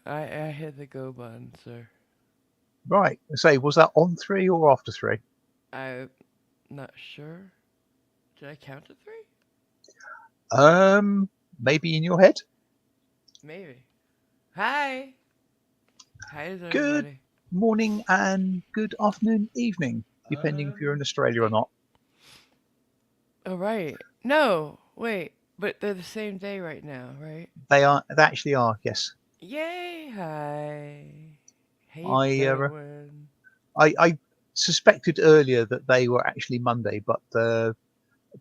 I hit the go button, sir. Right. Say, was that on 3 or after 3? I'm not sure. Did I count to three? Um, Maybe in your head. Maybe. Hi. Hi, is Good everybody? morning and good afternoon, evening, depending if you're in Australia or Hey. not. Oh, right. No, wait. But they're the same day right now, right? They actually are. Yes. Yay. Hi. How you I uh, doing? I suspected earlier that they were actually Monday, but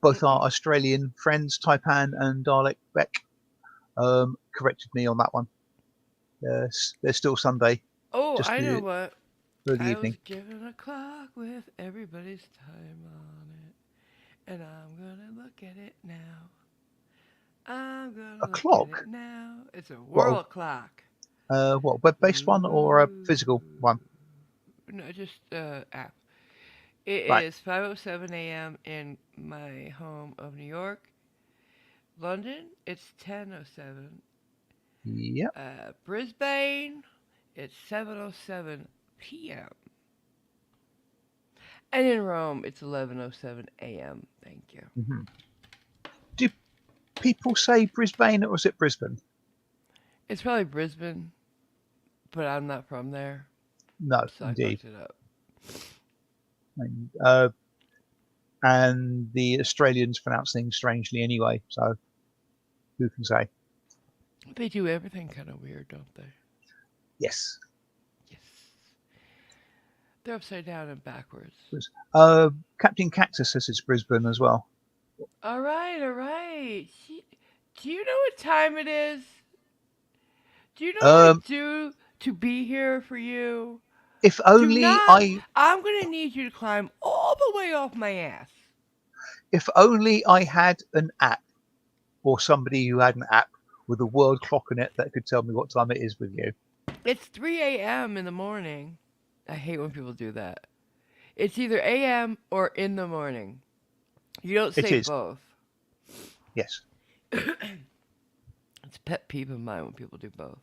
both our Mm-mm. Australian friends, Taipan and Dalek Beck, corrected me on that one. They're still Sunday, Oh, just I know the what. early I was evening. given a clock with everybody's time on it. And I'm gonna look at it now. I'm A gonna look at it clock? now. It's a What? world clock. What? Web-based one or a physical Ooh. one? No, just app. It Right. is 5:07 a.m. in my home of New York. London, it's 10:07. Yep. Brisbane, it's 7:07 p.m. And in Rome, it's 11:07 a.m. Thank you. Hmm. Do people say Brisbane or is it Brisbane? It's probably Brisbane, but I'm not from there, No, so I indeed. fucked it up. And, the Australians pronounce things strangely anyway, so who can say? They do everything kind of weird, don't they? Yes. Yes. They're upside down and backwards. Captain Cactus says it's Brisbane as well. All right, all right. Do you know what time it is? Do you know what I Um, do to be here for you? if Do only not. I, I'm going to need you to climb all the way off my ass. if only I had an app or somebody who had an app with a world clock in it that could tell me what time it is with you. It's 3 a.m. in the morning. I hate when people do that. It's either a.m. or in the morning. You don't It say is. both. Yes. It's a pet peeve of mine when people do both.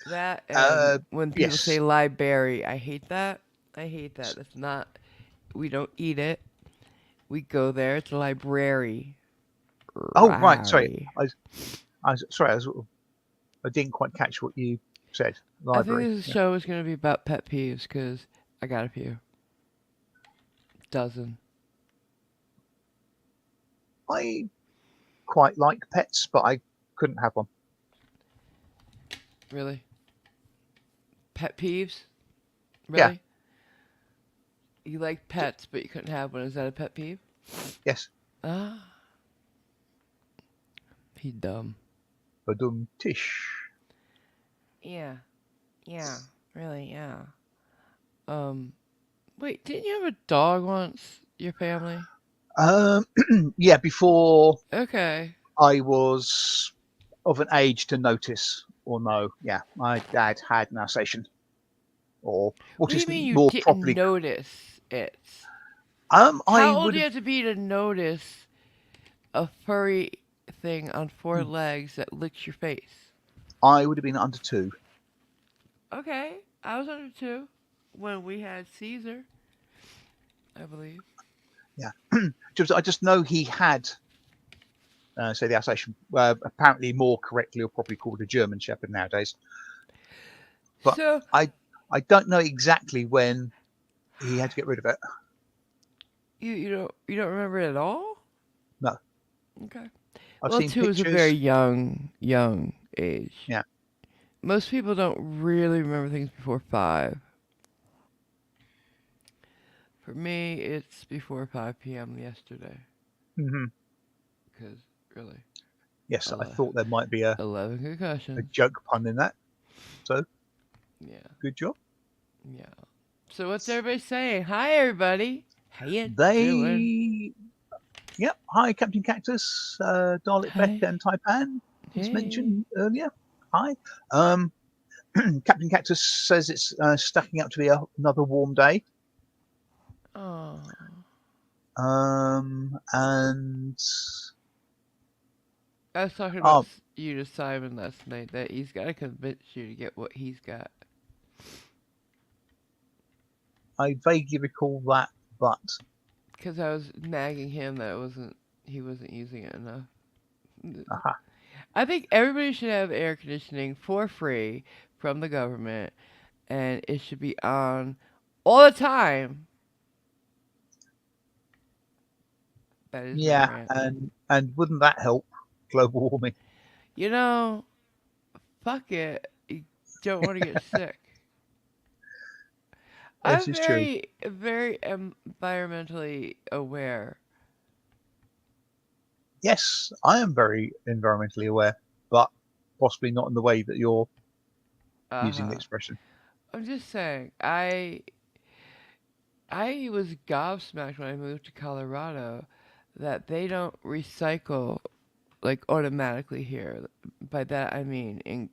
That and Uh, when people say yes. library, I hate that. I hate that. That's not. We don't eat it. We go there. It's a library. Oh, right. Sorry. Rari. Sorry. I didn't quite catch what you said. I think Library. this Yeah. show is going to be about pet peeves because I got a few. Dozen. I quite like pets, but I couldn't have one. Really? Pet peeves? Yeah. Really? You like pets, but you couldn't have one. Is that a pet peeve? Yes. Ah, he dumb. Badum tish. Yeah. Yeah. Really, yeah. Um, wait, didn't you have a dog once? Your family? Um, yeah. Before Okay. I was of an age to notice or know. Yeah, my dad had an Alsatian, or what What do is you mean you more didn't properly. notice it? I How old do would you have. have to be to notice a furry thing on four Hmm, legs that licks your face? I would have been under 2. Okay, I was under two when we had Caesar, I believe. Yeah, I just know he had. Say the Alsatian, apparently more correctly or probably called a German Shepherd nowadays, but So I I don't know exactly when he had to get rid of it. you don't remember it at all? No, Okay. I've Well, seen two is a very pictures. young age. Yeah. Most people don't really remember things before 5. For me, it's before 5 p.m. yesterday. Hmm. Because, really, Yes, I ele- thought there might be a 11 concussions. joke pun in that. So Yeah, good job. yeah. So what's everybody saying? Hi, everybody. How you doing? They Yep. Hi, Captain Cactus, Dalek Beck, Hi. and Taipan, as Hey. mentioned earlier. Hi. Um, Captain Cactus says it's stacking up to be another warm day. Oh. And I was talking about oh, you to Simon last night that he's got to convince you to get what he's got. I vaguely recall that, but Because I was nagging him that he wasn't using it enough. aha, I think everybody should have air conditioning for free from the government, and it should be on all the time. That is my yeah, rant. and wouldn't that help global warming? You know, fuck it. You don't want to get sick. This I'm is true. very environmentally aware. Yes, I am very environmentally aware, but possibly not in the way that you're Uh using the huh. expression. I'm just saying. I was gobsmacked when I moved to Colorado that they don't recycle like automatically here. By that I mean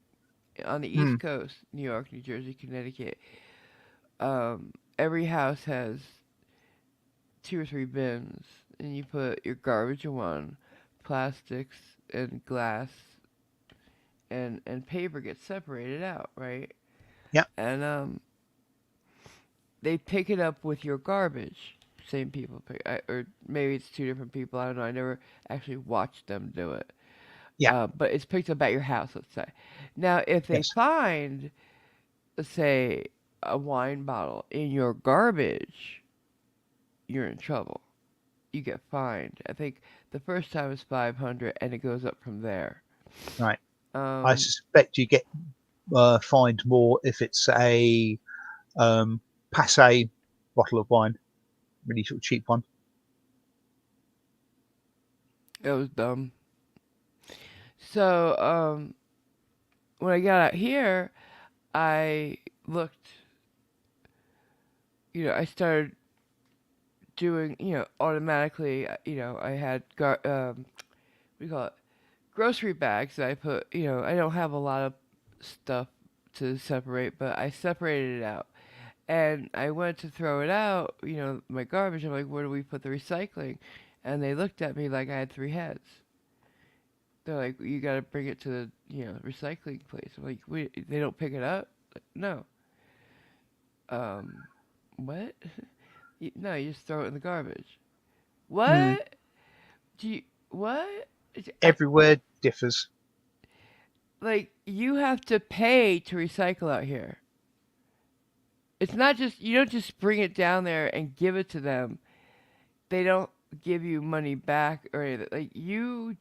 on the Hmm. East Coast, New York, New Jersey, Connecticut, every house has two or three bins, and you put your garbage in one, plastics and glass and paper gets separated out, right? Yeah. And they pick it up with your garbage. Same people pick, or maybe it's two different people. I don't know. I never actually watched them do it. Yeah. But it's picked up at your house, let's say. Now, if they Yes. find, let's say, a wine bottle in your garbage, you're in trouble. You get fined. I think the first time is 500, and it goes up from there. Right. I Um, suspect you get fined more if it's a passe bottle of wine, really sort of cheap one. it was dumb. So when I got out here, I looked. I started doing. Automatically. I had what do you call it? Grocery bags that I put. I don't have a lot of stuff to separate, but I separated it out. And I went to throw it out, my garbage. I'm like, where do we put the recycling? And they looked at me like I had three heads. They're like, you got to bring it to the, recycling place. I'm like, wait, they don't pick it up? Like, no. Um, what? No, you just throw it in the garbage. Hmm. What? Do you, what? I, Everywhere differs. like, you have to pay to recycle out here. It's not just, you don't just bring it down there and give it to them. They don't give you money back or anything. Like you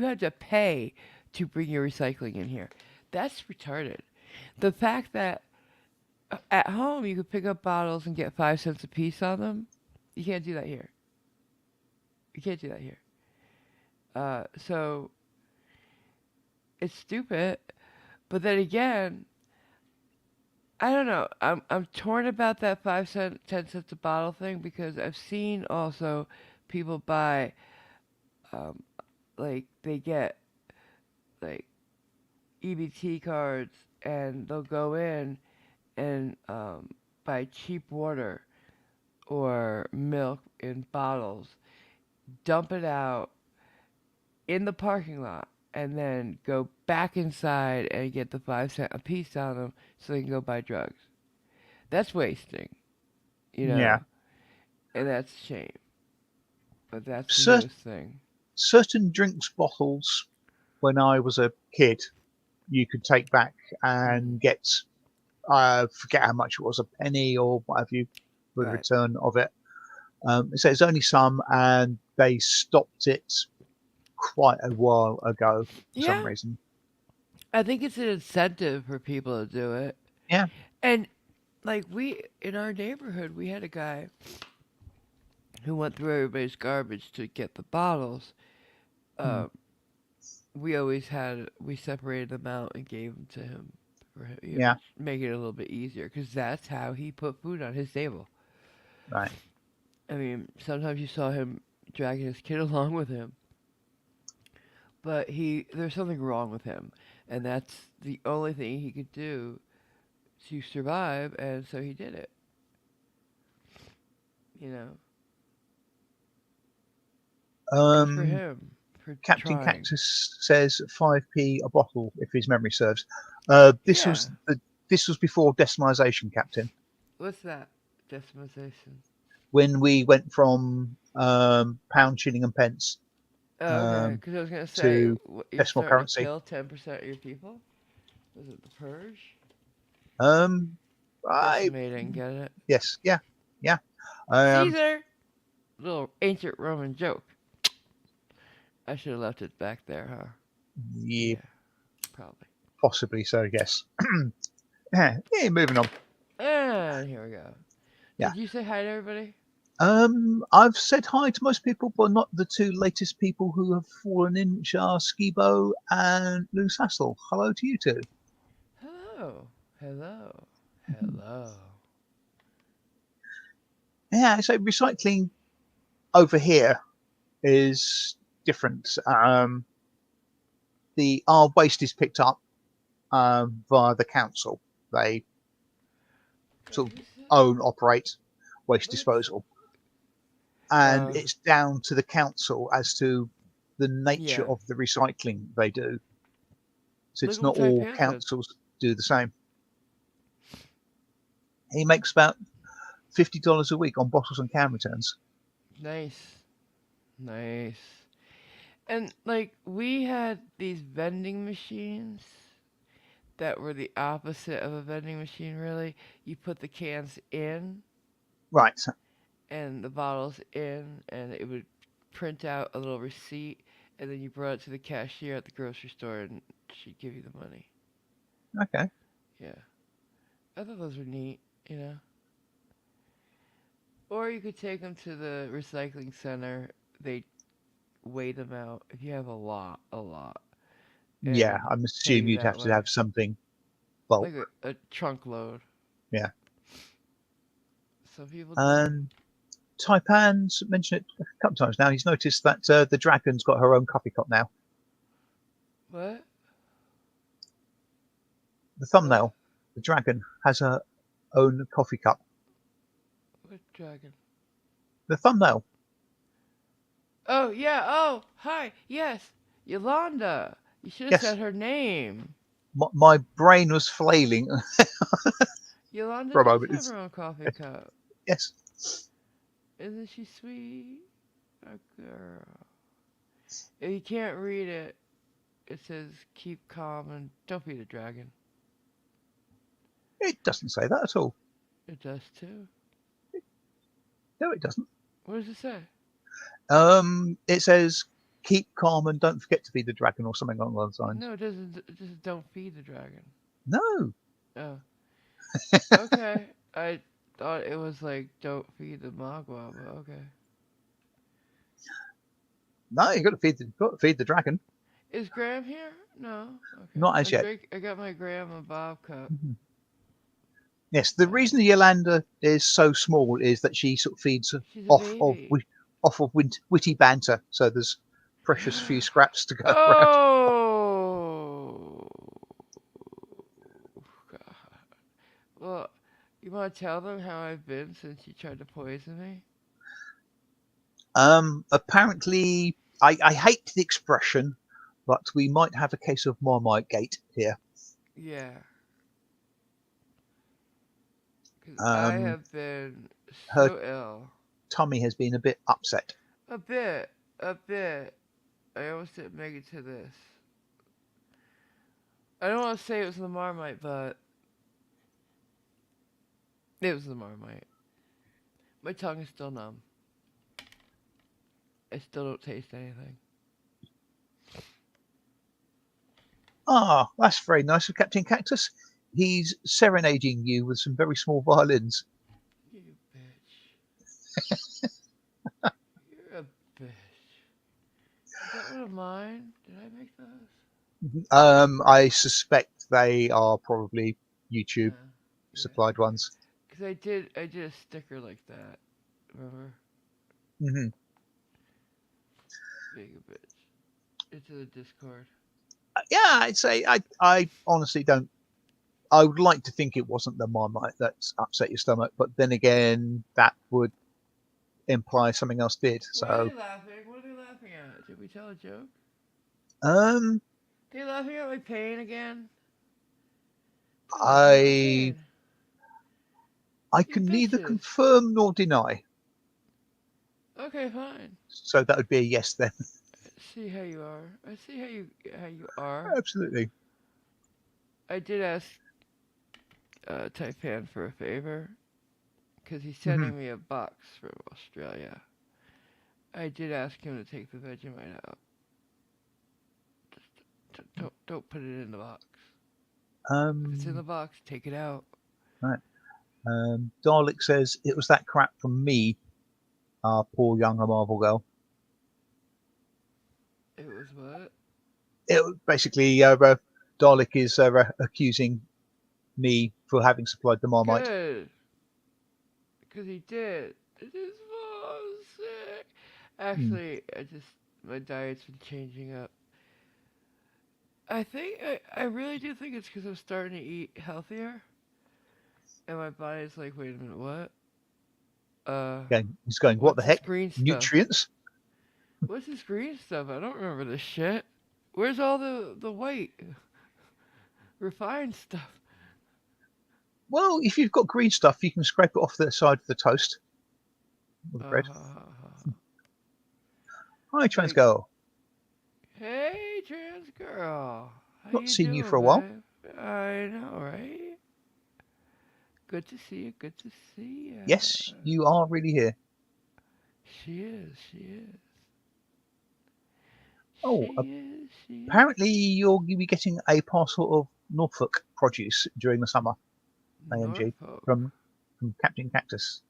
have to pay to bring your recycling in here. That's retarded. The fact that at home you could pick up bottles and get 5 cents a piece on them, you can't do that here. You can't do that here. So it's stupid. But then again, I don't know. I'm torn about that 5 cent, 10 cents a bottle thing because I've seen also people buy um, like they get like EBT cards and they'll go in and buy cheap water or milk in bottles, dump it out in the parking lot, and then go back inside and get the 5 cent a piece on them so they can go buy drugs. That's wasting, you Yeah. know, and that's a shame. But that's the Cer- newest thing. certain drinks bottles, when I was a kid, you could take back Hmm. and get, forget how much it was, a penny or what have you, for the Right. return of it. So it's only some, and they stopped it quite a while ago for some Yeah, reason. I think it's an incentive for people to do it. Yeah. And like we in our neighborhood, we had a guy who went through everybody's garbage to get the bottles. Hmm. Uh, we separated them out and gave them to him for him, Yeah. make it a little bit easier because that's how he put food on his table. Right. I mean, sometimes you saw him dragging his kid along with him, but there's something wrong with him, and that's the only thing he could do to survive, and so he did it. You know, good for Um. him. for Captain trying. Cactus says 5p a bottle, if his memory serves. This Yeah. was before decimalisation, Captain. What's that? Decimalization. When we went from pound, shilling, and pence Oh, okay. um, Because I was gonna say to you're decimal starting to currency. kill 10% of your people. Was it the purge? Um, I Decimating. Get it? yes, yeah, yeah. Um, Caesar. Little ancient Roman joke. I should have left it back there, huh? yeah, Yeah, probably. possibly so. Yes. Yeah, moving on. And here we go. Yeah. Did you say hi to everybody? I've said hi to most people, but not the two latest people who have fallen in, which are Skibo and Lou Sassel. Hello to you two. Hello. Hello. Mhm. Hello. Yeah, so recycling over here is different. Our waste is picked up via the council. They Wait, sort of who's it? operate waste What? disposal, and Uh, it's down to the council as to the nature yeah. of the recycling they do. So Look it's at what not all Taipan said. councils do the same. He makes about $50 a week on bottles and can returns. Nice. Nice. And, like, we had these vending machines that were the opposite of a vending machine, really. You put the cans in Right. and the bottles in, and it would print out a little receipt, and then you brought it to the cashier at the grocery store, and she'd give you the money. Okay. Yeah, I thought those were neat, you know. Or you could take them to the recycling center. They weigh them out if you have a lot, Yeah, and I'm pay assuming you you'd that have to way, have something bulk. like a trunk load. Yeah. Some people do. And Taipan's mentioned it a couple of times now. He's noticed that the dragon's got her own coffee cup now. What? The What? thumbnail, the dragon has her own coffee cup. What dragon? The thumbnail. Oh, yeah. Oh, hi. Yes. Yolanda. You should have Yes. said her name. My brain was flailing Yolanda for a does moment. have her own coffee cup. Yes. Isn't she sweet? A girl. If you can't read it, it says keep calm and don't be the dragon. It doesn't say that at all. It does too. No, it doesn't. What does it say? It says keep calm and don't forget to be the dragon or something along those lines. No, it doesn't. It just don't feed the dragon. No. Oh, okay. I thought it was like don't feed the magua, but okay. No, you got to feed the dragon. Is Graham here? No. Okay. Not as yet. I got my Graham a Bob cup. Mhm. Yes, the reason the Yolanda is so small is that she sort of feeds She's a off of baby. witty banter. So there's precious few scraps to go around. Oh. God. Well, you want to tell them how I've been since you tried to poison me? Apparently, I hate the expression, but we might have a case of Marmite Gate here. Yeah. Because I Um, have been her so ill. tummy has been a bit upset. A bit. A bit. I almost didn't make it to this. I don't want to say it was the Marmite, but it was the Marmite. My tongue is still numb. I still don't taste anything. Ah, that's very nice of Captain Cactus. He's serenading you with some very small violins. You bitch. You're a bitch. Is that one of mine? Did I make those? I suspect they are probably YouTube Yeah. Yeah. supplied ones. Because I did a sticker like that. Remember? Hmm. Being a bitch. Into the Discord. Yeah, I'd say I honestly don't. I would like to think it wasn't the Marmite that's upset your stomach, but then again, that would imply something else did. Why are So they laughing? What are they laughing at? Did we tell a joke? Um, Are you laughing at my pain again? Don't laugh at my I pain. I You can neither bitches. confirm nor deny. Okay, fine. So that would be a yes then. See how you are. I see how you are. Absolutely. I did ask Taipan for a favor because he's Hmm. sending me a box from Australia. I did ask him to take the Vegemite out. Don't put it in the box. If it's in the Um, box, take it out. right. Dalek says it was that crap from me. Poor young Marvel girl. It was what? Basically, Dalek is accusing me for having supplied the Marmite. Good, because he did. It is so sick. Hmm. Actually, my diet's been changing up. I really do think it's because I'm starting to eat healthier, and my body's like, wait a minute, what? He's going. What the What's this heck? green stuff? Nutrients? What's this green stuff? I don't remember this shit. Where's all the white refined stuff? Well, if you've got green stuff, you can scrape it off the side of the toast or the bread. Hi, trans Like, girl. hey, trans girl, how Not you seen you for doing, a while. babe? I know, right? Good to see you. Good to see you. Yes, you are really here. She is. She is. She Oh, is. She is. apparently you'll be getting a parcel of Norfolk produce during the summer. AMG Norfolk. from Captain Cactus.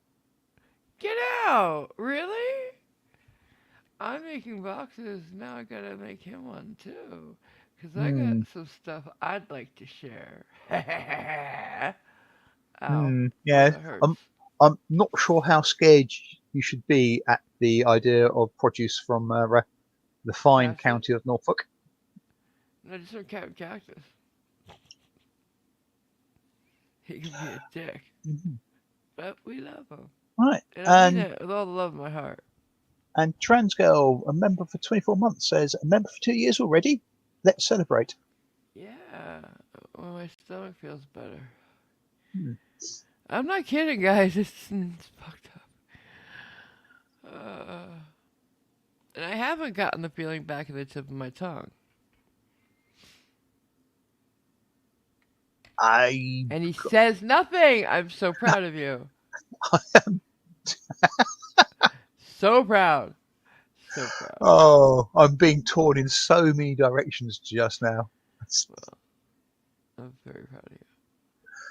Get out! Really? I'm making boxes. Now I gotta make him one too. Cause I got Hmm. some stuff I'd like to share. Ow. Hmm. Oh, Yeah. that hurts. I'm not sure how scared you should be at the idea of produce from the fine Cactus? county of Norfolk. No, just from Captain Cactus. He can be a dick. Mhm. But we love him. Right. And I mean it with all the love of my heart. And Transgirl, a member for 24 months, says, a member for 2 years already? Let's celebrate. Yeah. When my stomach feels better. Hmm. I'm not kidding, guys. It's fucked up. Uh, and I haven't gotten the feeling back at the tip of my tongue. I, And he says nothing. I'm so proud of you. So proud. So proud. I'm being torn in so many directions just now. Well, I'm very proud of you.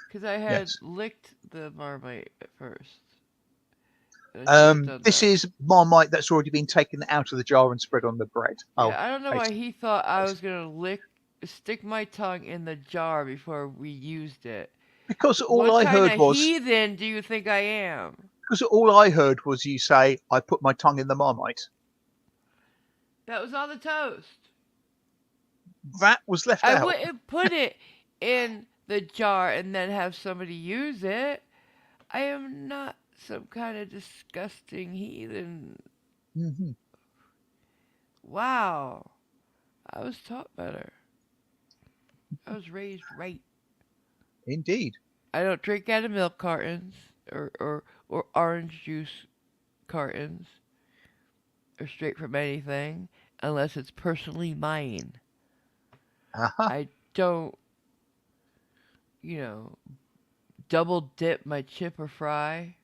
Because I had Yes. licked the Marmite at first. And I shouldn't have done This that. is Marmite that's already been taken out of the jar and spread on the bread. Oh, Yeah, I don't know why taste. he thought I Taste. was going to stick my tongue in the jar before we used it. Because all What I kind heard of was heathen do you think I am? you say, I put my tongue in the Marmite. That was on the toast. That was left I out. wouldn't put it in the jar and then have somebody use it. I am not some kind of disgusting heathen. Hmm. Wow. I was taught better. I was raised right. Indeed. I don't drink out of milk cartons or orange juice cartons or straight from anything unless it's personally mine. Uh-huh. I don't, you know, double dip my chip or fry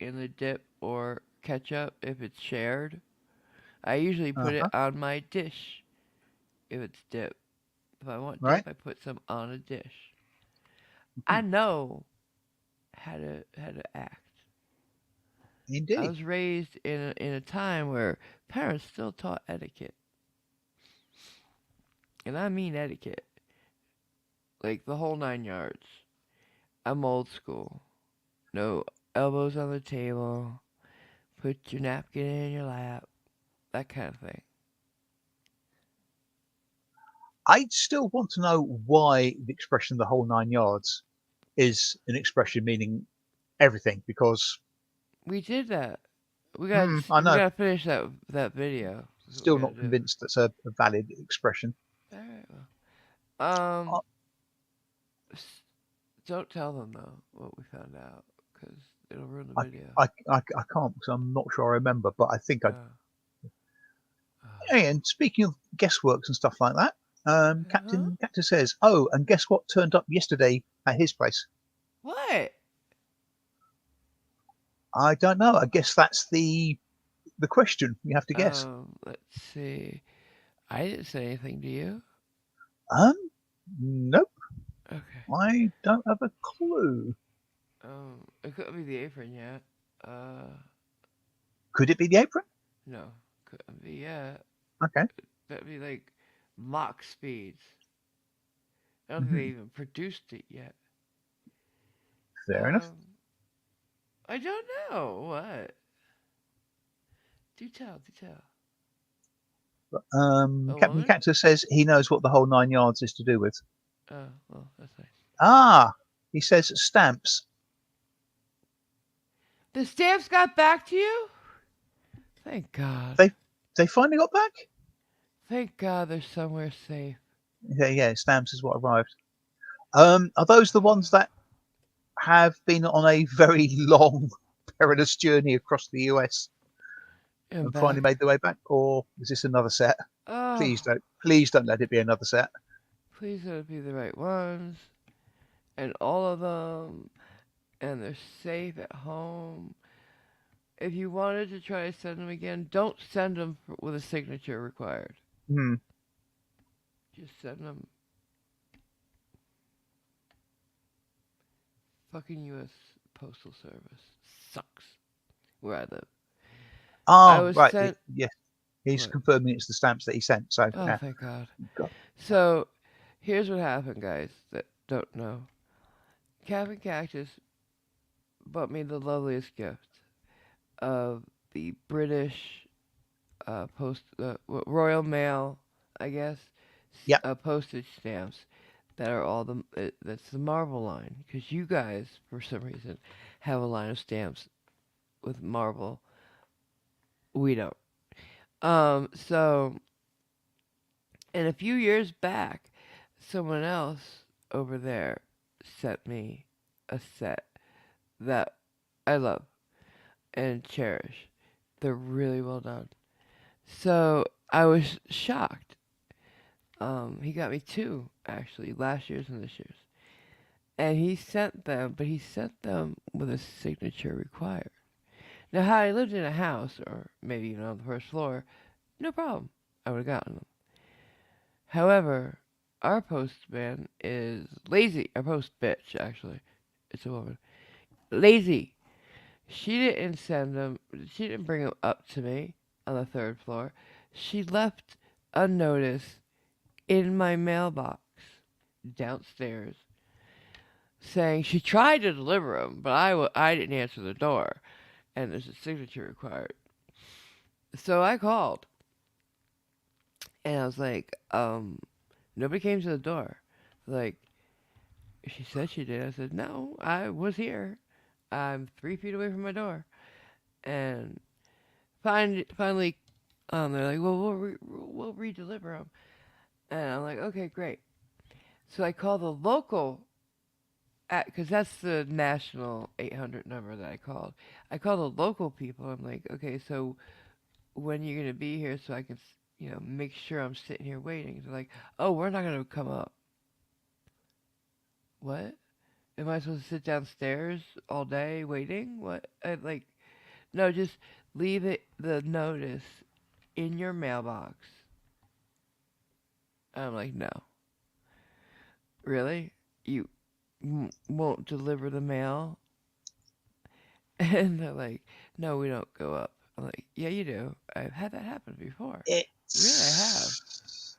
in the dip or ketchup if it's shared. I usually put it Uh-huh. on my dish if it's dip. If I want Right. dip, I put some on a dish. I Mhm. know how to act. I Indeed. was raised in a time where parents still taught etiquette, and I mean etiquette, like the whole 9 yards. I'm old school. No elbows on the table. Put your napkin in your lap. That kind of thing. I still want to know why the expression the whole 9 yards is an expression meaning everything because We did that. We got I we know. got to finish that video. That's what we Still gotta not do. convinced that's a valid expression. All right. Well, I, s- don't tell them though what we found out, because it'll ruin the I, video. I can't because I'm not sure I remember, but I think I. Uh, Hey, and speaking of guessworks and stuff like that, huh? Captain says, "Oh, and guess what turned up yesterday at his place?" What? I don't know. I guess that's the question. You have to guess. Let's see. I didn't say anything to you. Um, nope. Okay. I don't have a clue. It couldn't be the apron yet. Uh, Could it be the apron? no, couldn't be yet. Okay. That'd be like Mach speeds. I don't think they Hmm. even produced it yet. Fair enough. Um, I don't know. What? Do tell, do tell. A Captain woman? Cactus says he knows what the whole 9 yards is to do with. Oh, well, that's nice. Ah, he says stamps. The stamps got back to you? Thank God. They they finally got back. Thank God they're somewhere safe. Yeah, yeah. Stamps is what arrived. Are those the ones that have been on a very long, perilous journey across the US And and finally back. made their way back, or is this another set? Oh, Please don't let it be another set. please let it be the right ones. And all of them. And they're safe at home. If you wanted to try to send them again, don't send them with a signature required. Hmm. Just send them. Fucking U.S. Postal Service sucks where I live. I Ah, was right. sent. Yes, he's What? confirming it's the stamps that he sent. So Oh, yeah, thank God. got, So, here's what happened, guys that don't know. Captain Cactus bought me the loveliest gift of the British Royal Mail, I guess, yeah. postage stamps that are all that's the Marvel line, because you guys for some reason have a line of stamps with Marvel. We don't. So and a few years back, someone else over there sent me a set that I love and cherish. They're really well done. So I was shocked. He got me two actually, last year's and this year's, and he sent them, but he sent them with a signature required. Now, had I lived in a house or maybe even on the first floor, no problem. I would have gotten them. However, our postman is lazy. Our post bitch, actually, it's a woman. Lazy. She didn't send them. She didn't bring them up to me on the third floor. She left a notice in my mailbox downstairs saying she tried to deliver them, but I didn't answer the door, and there's a signature required. So I called, and I was like, nobody came to the door. Like, she said she did. I said, no, I was here. I'm 3 feet away from my door. And finally, they're like, well, we'll re-deliver them. And I'm like, okay, great. So I call the local, because that's the national 800 number that I called. I call the local people. I'm like, okay, so when you're gonna be here, so I can, make sure I'm sitting here waiting. They're like, oh, we're not gonna come up. What? Am I supposed to sit downstairs all day waiting? What? No, just leave the notice in your mailbox. I'm like, no, really? You won't deliver the mail? And they're like, no, we don't go up. I'm like, yeah, you do. I've had that happen before. Really, I have. It's.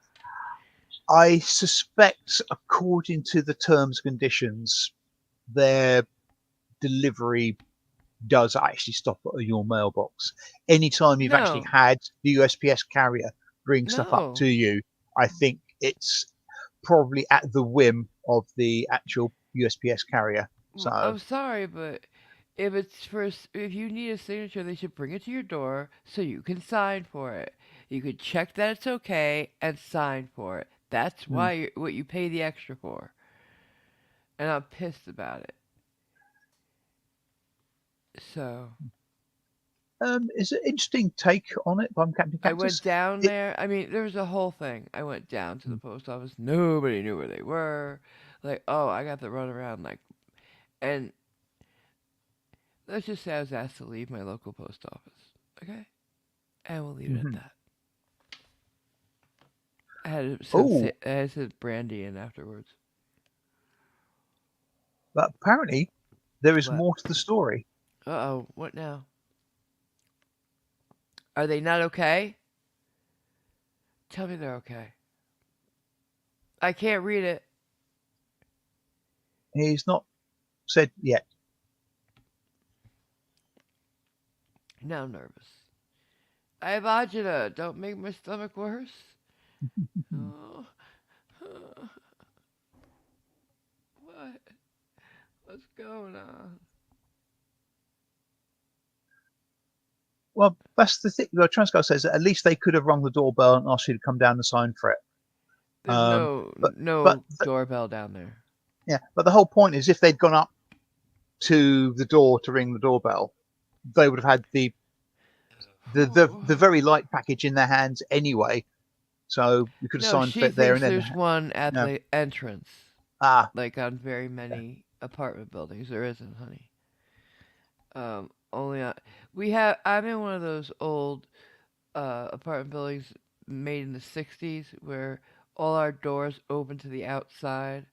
I suspect, according to the terms and conditions, their delivery does actually stop at your mailbox. Anytime you've actually No, had the USPS carrier bring stuff up no. to you, I think it's probably at the whim of the actual USPS carrier. So I'm sorry, but if you need a signature, they should bring it to your door so you can sign for it. You could check that it's okay and sign for it. That's Mm. why what you pay the extra for. And I'm pissed about it. So It's an interesting take on it by Captain I went Cactus. down It, there. I mean, there was a whole thing. I went down to the mm, post office. Nobody knew where they were. Like, oh, I got to run around like, and let's just say I was asked to leave my local post office. Okay, and we'll leave it at mhm. that. Oh, I had to send Brandy in afterwards. but apparently there is What? more to the story. Uh oh. What now? Are they not okay? Tell me they're okay. I can't read it. He's not said yet. Now I'm nervous. I have agita. Don't make my stomach worse. Oh, what? What's going on? Well, that's the thing. The Transcar says that at least they could have rung the doorbell and asked you to come down and sign for it. There's Um, no but but no doorbell down there. yeah, but the whole point is if they'd gone up to the door to ring the doorbell, they would have had the very light package in their hands anyway. So you could have No, signed for she it there thinks and then. there's one at Yeah. the entrance, Ah, like on very many apartment buildings. There isn't, honey. Only on, we have. I'm in one of those old apartment buildings made in the '60s where all our doors open to the outside.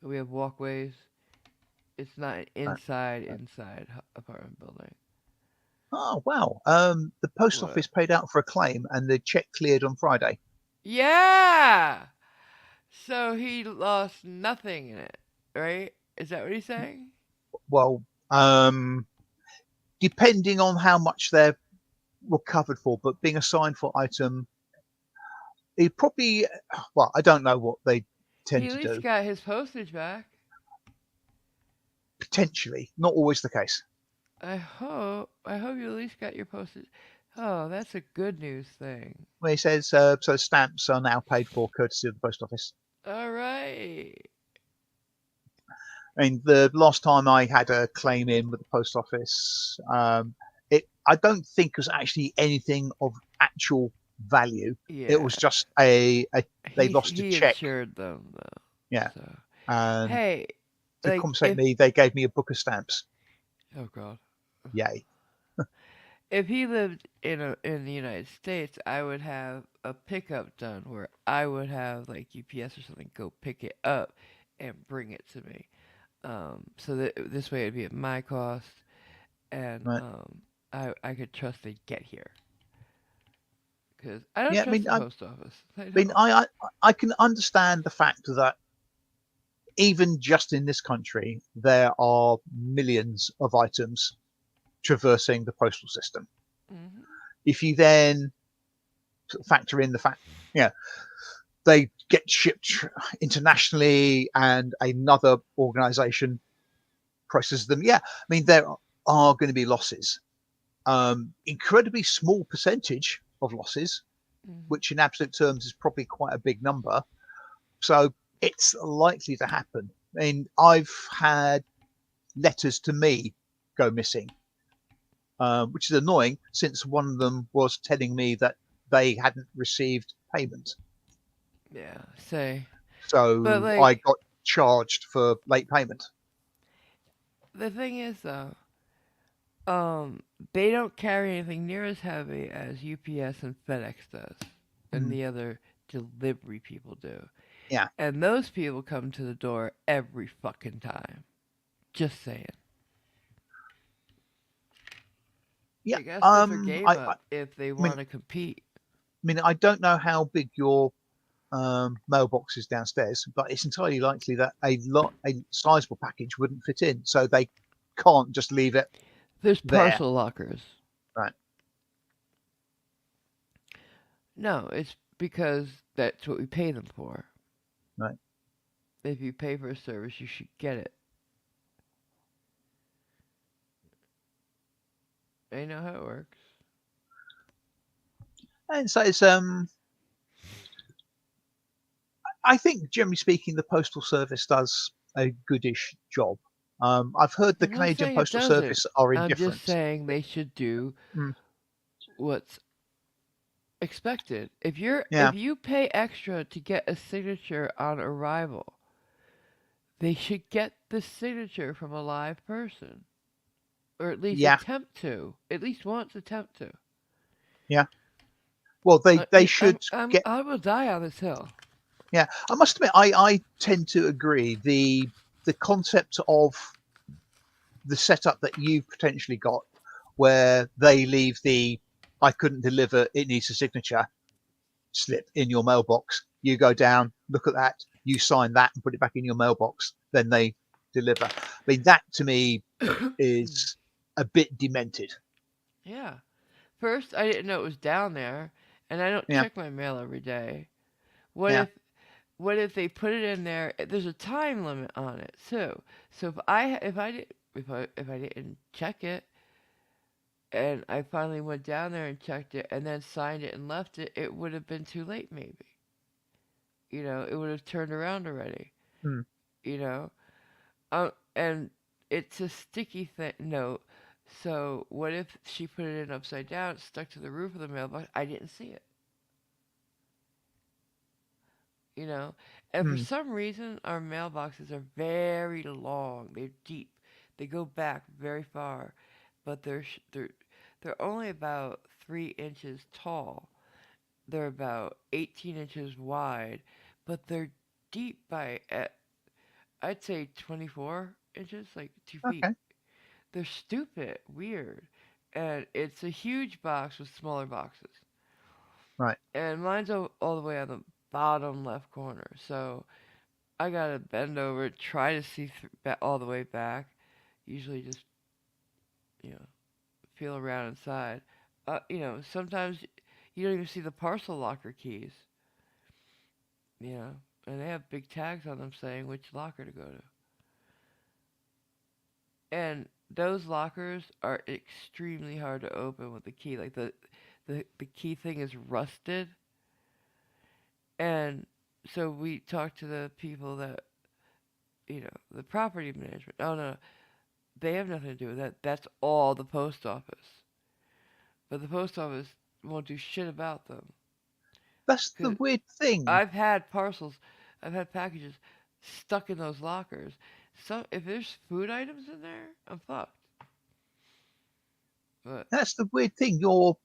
We have walkways. It's not an right, right. inside apartment building. Oh wow. The post What? office paid out for a claim and the check cleared on Friday. Yeah. So he lost nothing in it, right? Is that what he's saying? Well, depending on how much they're recovered for, but being a signed for item, he probably, well, I don't know what they He tend at to least do. got his postage back. Potentially, not always the case. I hope. I hope you at least got your postage. Oh, that's a good news thing. Where he says, so stamps are now paid for courtesy of the post office. All right. I mean, the last time I had a claim in with the post office, I don't think was actually anything of actual value. It Yeah. was just they lost a He check. insured them though. Yeah, So and hey, to like compensate if me, they gave me a book of stamps. oh god, Yay! if he lived in the United States, I would have a pickup done where I would have like UPS or something go pick it up and bring it to me. So that this way it'd be at my cost, and Right. I could trust they'd get here because I don't Yeah, I trust mean, the post office. I I mean, don't. I can understand the fact that even just in this country, there are millions of items traversing the postal system. Hmm. If you then factor in the fact, yeah, they get shipped internationally and another organization processes them. Yeah, I mean, there are going to be losses. Incredibly small percentage of losses, Hmm. which in absolute terms is probably quite a big number. So it's likely to happen. I mean, I've had letters to me go missing, which is annoying since one of them was telling me that they hadn't received payment. Yeah, say, but So I like got charged for late payment. the thing is though, um, they don't carry anything near as heavy as UPS and FedEx does, and Mm, the other delivery people do. yeah. And those people come to the door every fucking time. Just saying. Yeah. They gotta step their game I up if they mean, want to compete. I don't know how big your mailbox is downstairs, but it's entirely likely that a sizable package wouldn't fit in, so they can't just leave it There's there. parcel lockers. Right. No, it's because that's what we pay them for. Right. If you pay for a service, you should get it. I know how it works. And so it's I think generally speaking, the postal service does a goodish job. I've heard the I'm not Canadian saying it postal doesn't. service are I'm just indifferent. saying they should do Mm, what's expected. yeah, If you pay extra to get a signature on arrival, they should get the signature from a live person, or at least yeah, attempt to. At least once attempt to. yeah. Well, they should get. I will die on this hill. Yeah, I must admit, I tend to agree. The concept of the setup that you've potentially got, where they leave the "I couldn't deliver, it needs a signature" slip in your mailbox. You go down, look at that, you sign that, and put it back in your mailbox. Then they deliver. I mean, that to me is a bit demented. Yeah. First, I didn't know it was down there, and I don't Yeah, check my mail every day. What yeah, if what if they put it in there? There's a time limit on it too. So if I didn't check it, and I finally went down there and checked it, and then signed it and left it, it would have been too late. Maybe it would have turned around already. mm, You know, and it's a sticky note. So what if she put it in upside down, it stuck to the roof of the mailbox? I didn't see it. you know. And for mm, some reason, our mailboxes are very long. They're deep. They go back very far, but they're only about 3 inches tall. They're about 18 inches wide, but they're deep by I'd say 24 inches, like 2 feet. okay, They're stupid, weird, and it's a huge box with smaller boxes. right. And mine's all the way on the bottom left corner, so I gotta bend over, try to see all the way back. Usually, just you know, feel around inside. Sometimes you don't even see the parcel locker keys. You know, and they have big tags on them saying which locker to go to. And those lockers are extremely hard to open with the key. Like the key thing is rusted, and so we talked to the people that the property management. Oh no, they have nothing to do with that. That's all the post office. But the post office won't do shit about them. That's the Cause weird thing. I've had parcels, I've had packages stuck in those lockers. So if there's food items in there, I'm fucked. But That's the weird thing. Your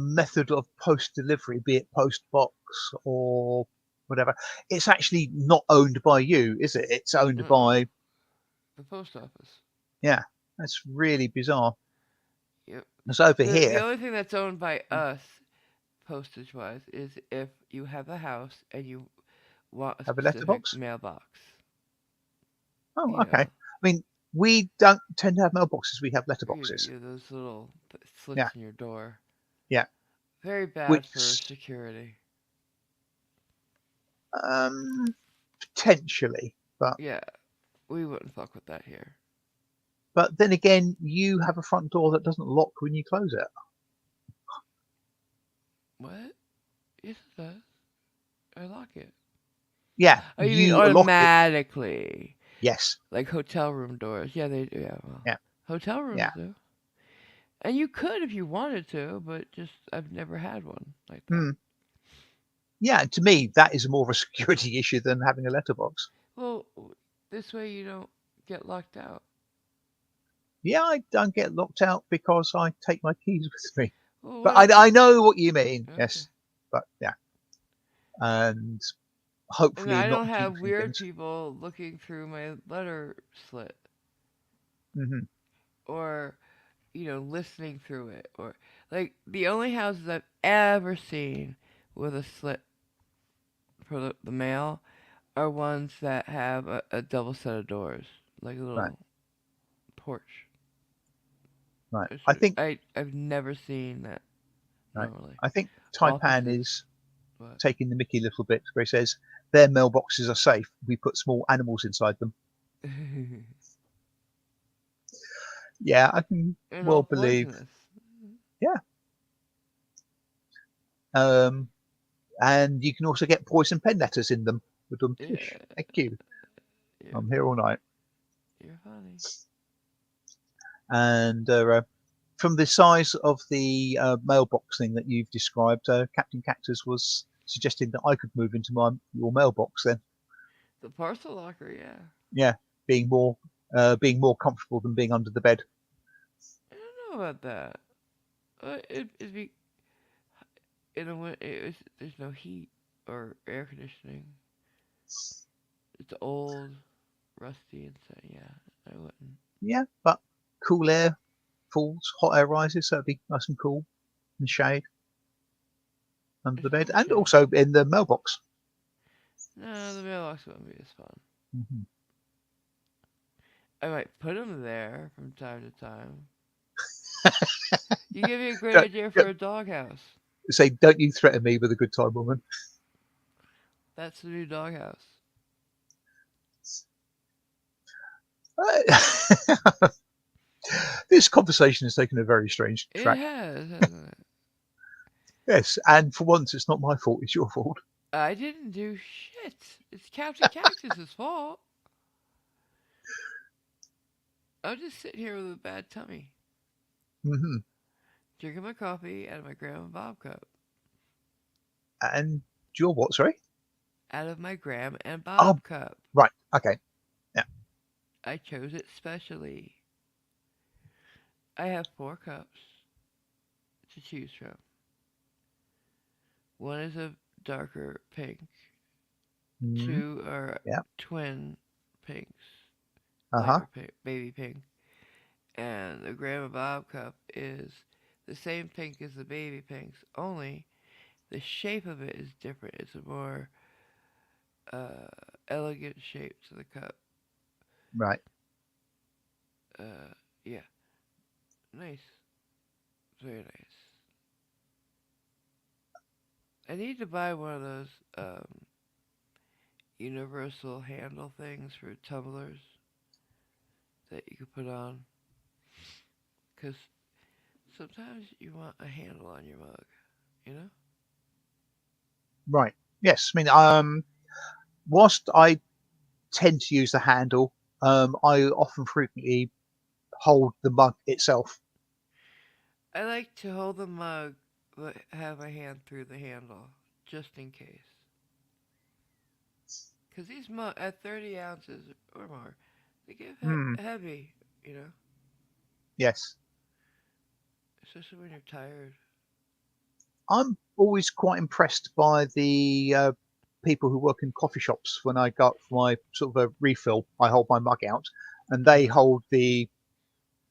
method of post delivery, be it post box or whatever, it's actually not owned by you, is it? It's owned uh-uh, by, the post office. yeah, that's really bizarre. Yep. It's over The here. only thing that's owned by us, postage wise, is if you have a house and you want a Have a specific letterbox? mailbox. Oh, You okay. know, I mean, we don't tend to have mailboxes, we have letterboxes. those little Yeah, slits in your door. yeah. Very bad for Which, security. um, potentially, Yeah, we wouldn't fuck with that here. but then again, you have a front door that doesn't lock when you close it. What? Yes, it does. I lock it. Yeah, Oh, you mean you lock it. automatically? Yes. Like hotel room doors? Yeah, they do. Yeah, well, Yeah, hotel rooms yeah. do. And you could if you wanted to, but just I've never had one like that. Hmm. Yeah, to me, that is more of a security issue than having a letterbox. Well, this way you don't get locked out. Yeah, I don't get locked out because I take my keys with me. Well, But what if? I know what you mean. Okay. Yes, but yeah, and And hopefully I not don't have keeping weird things. people looking through my letter slit Hmm. or listening through it or like the only houses I've ever seen with a slit for the mail are ones that have a double set of doors, like a Right, little porch. right. I think I've never seen that right. normally. I think Taipan Offices, is but taking the Mickey a little bit, where he says their mailboxes are safe. We put small animals inside them. and Yeah, I can well all believe. poisonous. Yeah, Um, and you can also get poison pen letters in them with them. Yeah, Thank you. you're I'm here all funny. night. You're funny. And from the size of the mailbox thing that you've described, Captain Cactus was suggesting that I could move into your mailbox then. The parcel locker, yeah. Yeah, being more being more comfortable than being under the bed. I don't know about that. It'd be in a way. There's no heat or air conditioning. It's old, rusty, and so yeah, I wouldn't. Yeah, but cool air falls, hot air rises, so it'd be nice and cool in the shade under There's the bed, no and shade. also in the mailbox. No, the mailbox wouldn't be as fun. Mm-hmm. I might put them there from time to time. You give me a great Don't, idea for don't a doghouse. say, don't you threaten me with a good time, woman. That's the new doghouse. This conversation has taken a very strange It track. has, hasn't it? Yes, and for once, it's not my fault; it's your fault. I didn't do shit. It's Captain Cactus's fault. I'm just sitting here with a bad tummy, Mm-hmm. drinking my coffee out of my Graham and Bob cup. And your what? Sorry. Out of my Graham and Oh, Bob cup. right. Okay. Yeah. I chose it specially. I have 4 cups to choose from. One is a darker pink. Mm-hmm. Two are Yeah. twin pinks, Uh huh. lighter pink, baby pink. And the Grandma Bob cup is the same pink as the baby pinks, only the shape of it is different. It's a more uh, elegant shape to the cup. Right. Yeah, nice, very nice. I need to buy one of those universal handle things for tumblers that you can put on, because sometimes you want a handle on your mug, you know? Right. Yes. I mean, whilst I tend to use the handle, I often frequently hold the mug itself. I like to hold the mug but have my hand through the handle just in case. Because these mugs at 30 ounces or more, they get Hmm. heavy, you know? Yes. Especially when you're tired. I'm always quite impressed by the people who work in coffee shops. When I go for my sort of a refill, I hold my mug out, and they Uh-huh. hold the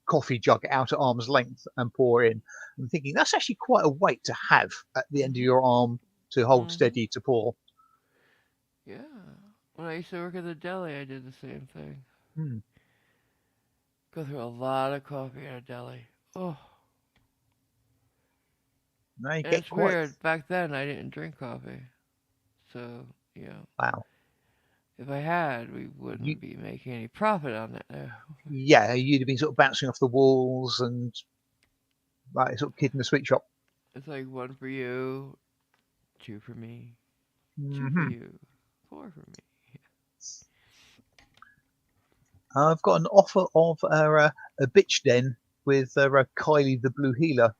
coffee jug out at arm's length and pour in. I'm thinking that's actually quite a weight to have at the end of Mm-hmm. your arm to hold Mm-hmm. steady to pour. Yeah. When I used to work at the deli, I did the same thing. Hmm. Go through a lot of coffee at a deli. Oh, Now you and get it's quite weird. Back then, I didn't drink coffee, so you know, wow. if I had, we You, wouldn't be making any profit on that now. yeah, you'd have been sort of bouncing off the walls and like sort of kid in the sweet shop. It's like one for you, two for me, two for Hmm. you, four for me. I've got an offer of a bitch den with Kylie the Blue Healer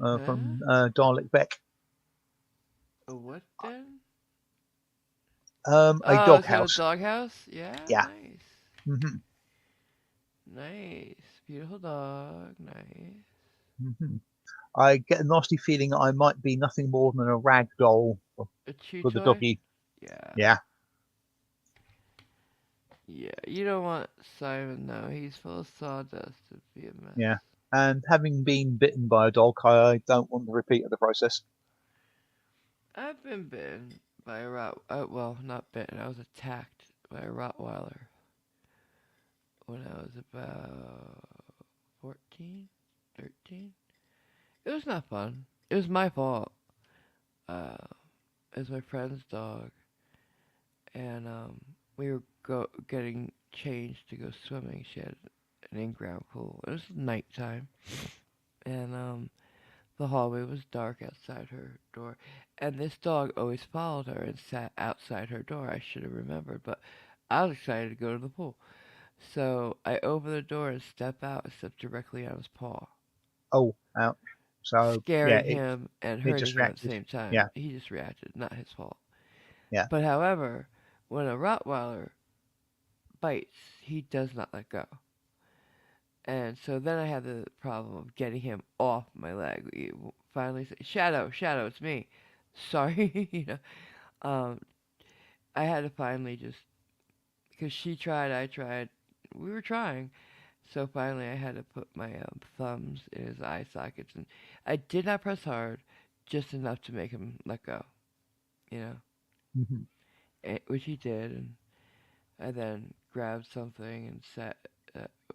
Huh? from Dalek Beck. A what then? A Oh, so doghouse. doghouse? Yeah, Yeah. nice. Hmm. Nice. Beautiful dog. Nice. Hmm. I get a nasty feeling I might be nothing more than a rag doll A chew for the toy? doggy. Yeah. Yeah, Yeah. You don't want Simon though. He's full of sawdust. It'd be a mess. yeah. And having been bitten by a dog, I don't want to repeat of the process. I've been bitten by a well, not bitten. I was attacked by a Rottweiler when I was about 14, 13. It was not fun. It was my fault. Uh, it was my friend's dog, and we were getting changed to go swimming. She had an in-ground pool. It was nighttime, and The hallway was dark outside her door, and this dog always followed her and sat outside her door. I should have remembered, but I was excited to go to the pool. So I open the door and step out and step directly on his paw, Oh, ouch. So yeah, scaring him and it hurting just him at the reacted. same time. Yeah, He just reacted, not his fault. yeah. But however, when a Rottweiler bites, he does not let go. And so then I had the problem of getting him off my leg. We finally said, Shadow, Shadow, it's me. Sorry, I had to finally just, because she tried, I tried, we were trying. So finally I had to put my thumbs in his eye sockets. And I did not press hard, just enough to make him let go, you know, Hmm. which he did. And I then grabbed something and sat,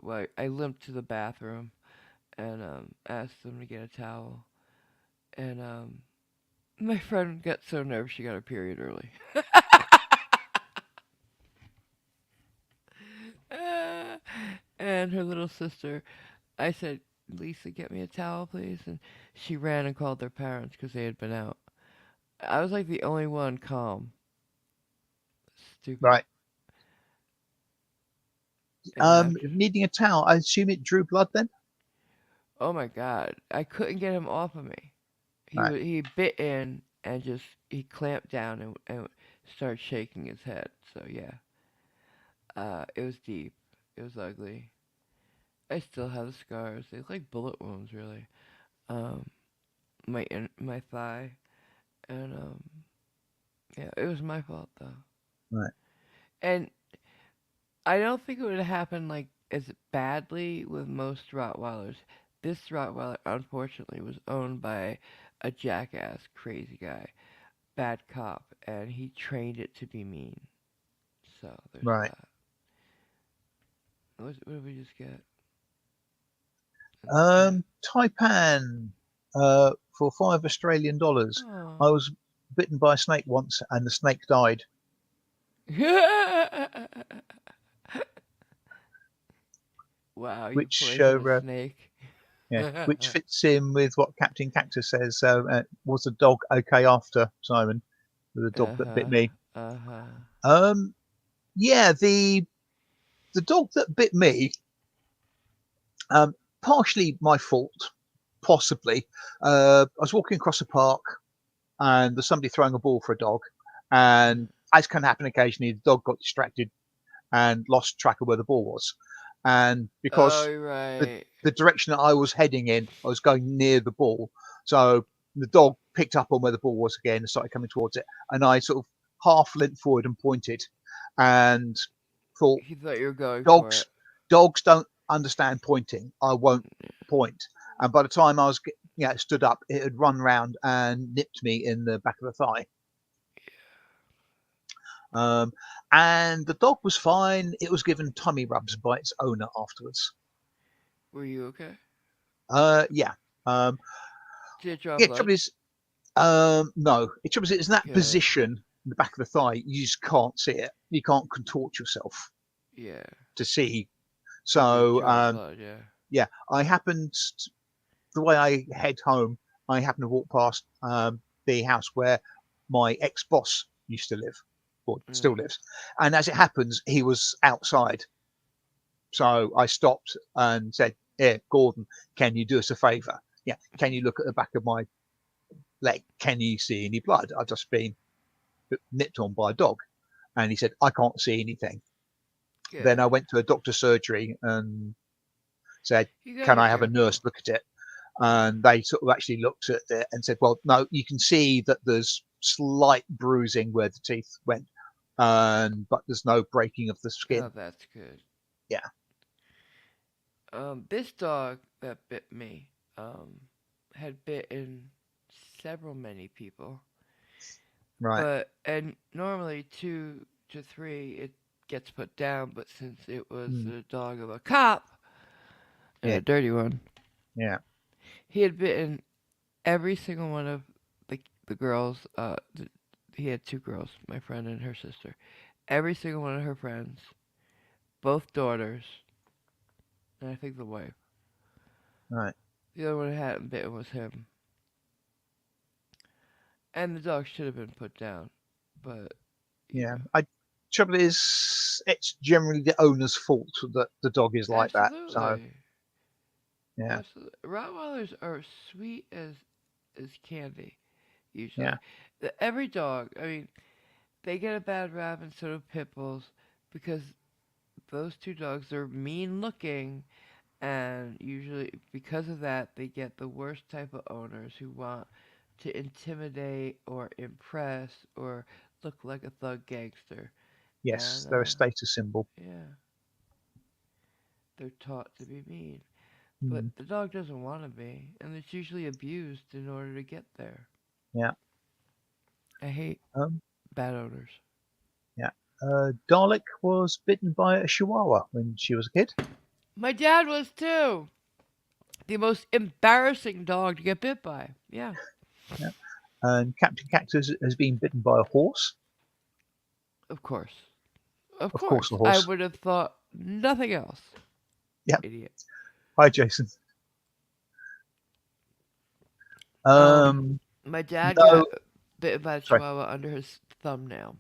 well, I limped to the bathroom and asked them to get a towel. And my friend got so nervous she got her period early. And her little sister, I said, Lisa, get me a towel, please. And she ran and called their parents because they had been out. I was like the only one calm. Stupid. Right. And after, Needing a towel. I assume it drew blood then. oh my God, I couldn't get him off of me. Right. He bit in and just he clamped down and started shaking his head. So yeah, it was deep. It was ugly. I still have the scars. They look like bullet wounds, really. Um, my thigh, and yeah, it was my fault though. Right. And I don't think it would have happened like as badly with most Rottweilers. This Rottweiler, unfortunately, was owned by a jackass, crazy guy, bad cop, and he trained it to be mean. So there's Right. that. What did we just get in the chat? Taipan. For $5 Australian. I Oh. was bitten by a snake once, and the snake died, Wow, you which poisoned a snake. yeah, which fits in with what Captain Cactus says. Was the dog okay after Simon? The dog Uh that bit huh. me. Uh huh. Um, yeah, the dog that bit me. Partially my fault, possibly. I was walking across a park, and there's somebody throwing a ball for a dog, and as can happen occasionally, the dog got distracted and lost track of where the ball was. And Oh, because you're the, right. the direction that I was heading in, I was going near the ball. So the dog picked up on where the ball was again and started coming towards it. And I sort of half leant forward and pointed and thought, He thought you were going for dogs it. dogs don't understand pointing. I won't point. And by the time I was stood up, it had run round and nipped me in the back of the thigh. Um, and the dog was fine. It was given tummy rubs by its owner afterwards. Were you okay? Yeah. Um, Did it draw yeah. blood? Trouble is, no. The trouble is, it's in that Good. position in the back of the thigh. You just can't see it. You can't contort yourself Yeah. to see. If it So, draws blood, yeah. yeah, I happened the way I head home. I happened to walk past the house where my ex boss used to live, or still Mm. lives. And as it happens, he was outside. So I stopped and said, "Here, Gordon, can you do us a favour? Yeah, can you look at the back of my leg? Can you see any blood? I've just been nipped on by a dog." And he said, "I can't see anything." Then I Good. went to a doctor's surgery and said, You gotta "Can be I have a careful. nurse look at it?" And they sort of actually looked at it and said, "Well, no, you can see that there's slight bruising where the teeth went, but there's no breaking of the Oh, skin." that's good. Yeah, This dog that bit me, um, had bitten several many people, right. and normally 2 to 3 it gets put down, but since it was Mm, the dog of a cop and yeah, a dirty one, yeah, he had bitten every single one of the girls. He had 2 girls, my friend and her sister. Every single one of her friends, both daughters, and I think the wife. right. The other one who hadn't bitten was him. And the dog should have been put down, but you Yeah, know, I trouble is it's generally the owner's fault that the dog is like that. So absolutely, yeah, absolutely. Rottweilers are sweet as candy. yeah, Usually, every dog. I mean, they get a bad rap, and so do pit bulls, because those two dogs are mean looking, and usually because of that, they get the worst type of owners who want to intimidate or impress or look like a thug gangster. yes, And they're a status symbol. yeah, they're taught to be mean. But Mm, the dog doesn't want to be, and it's usually abused in order to get there. yeah, I hate um, bad owners. yeah. Dalek was bitten by a chihuahua when she was a kid. My dad was too. The most embarrassing dog to get bit by. Yeah, Yeah. And Captain Cactus has been bitten by a horse. of course. Of Of course, course. the I horse. would have thought nothing else. Yeah. Idiot. Hi, Jason. Um, Um, my dad no, got bitten by a sorry. chihuahua under his thumbnail,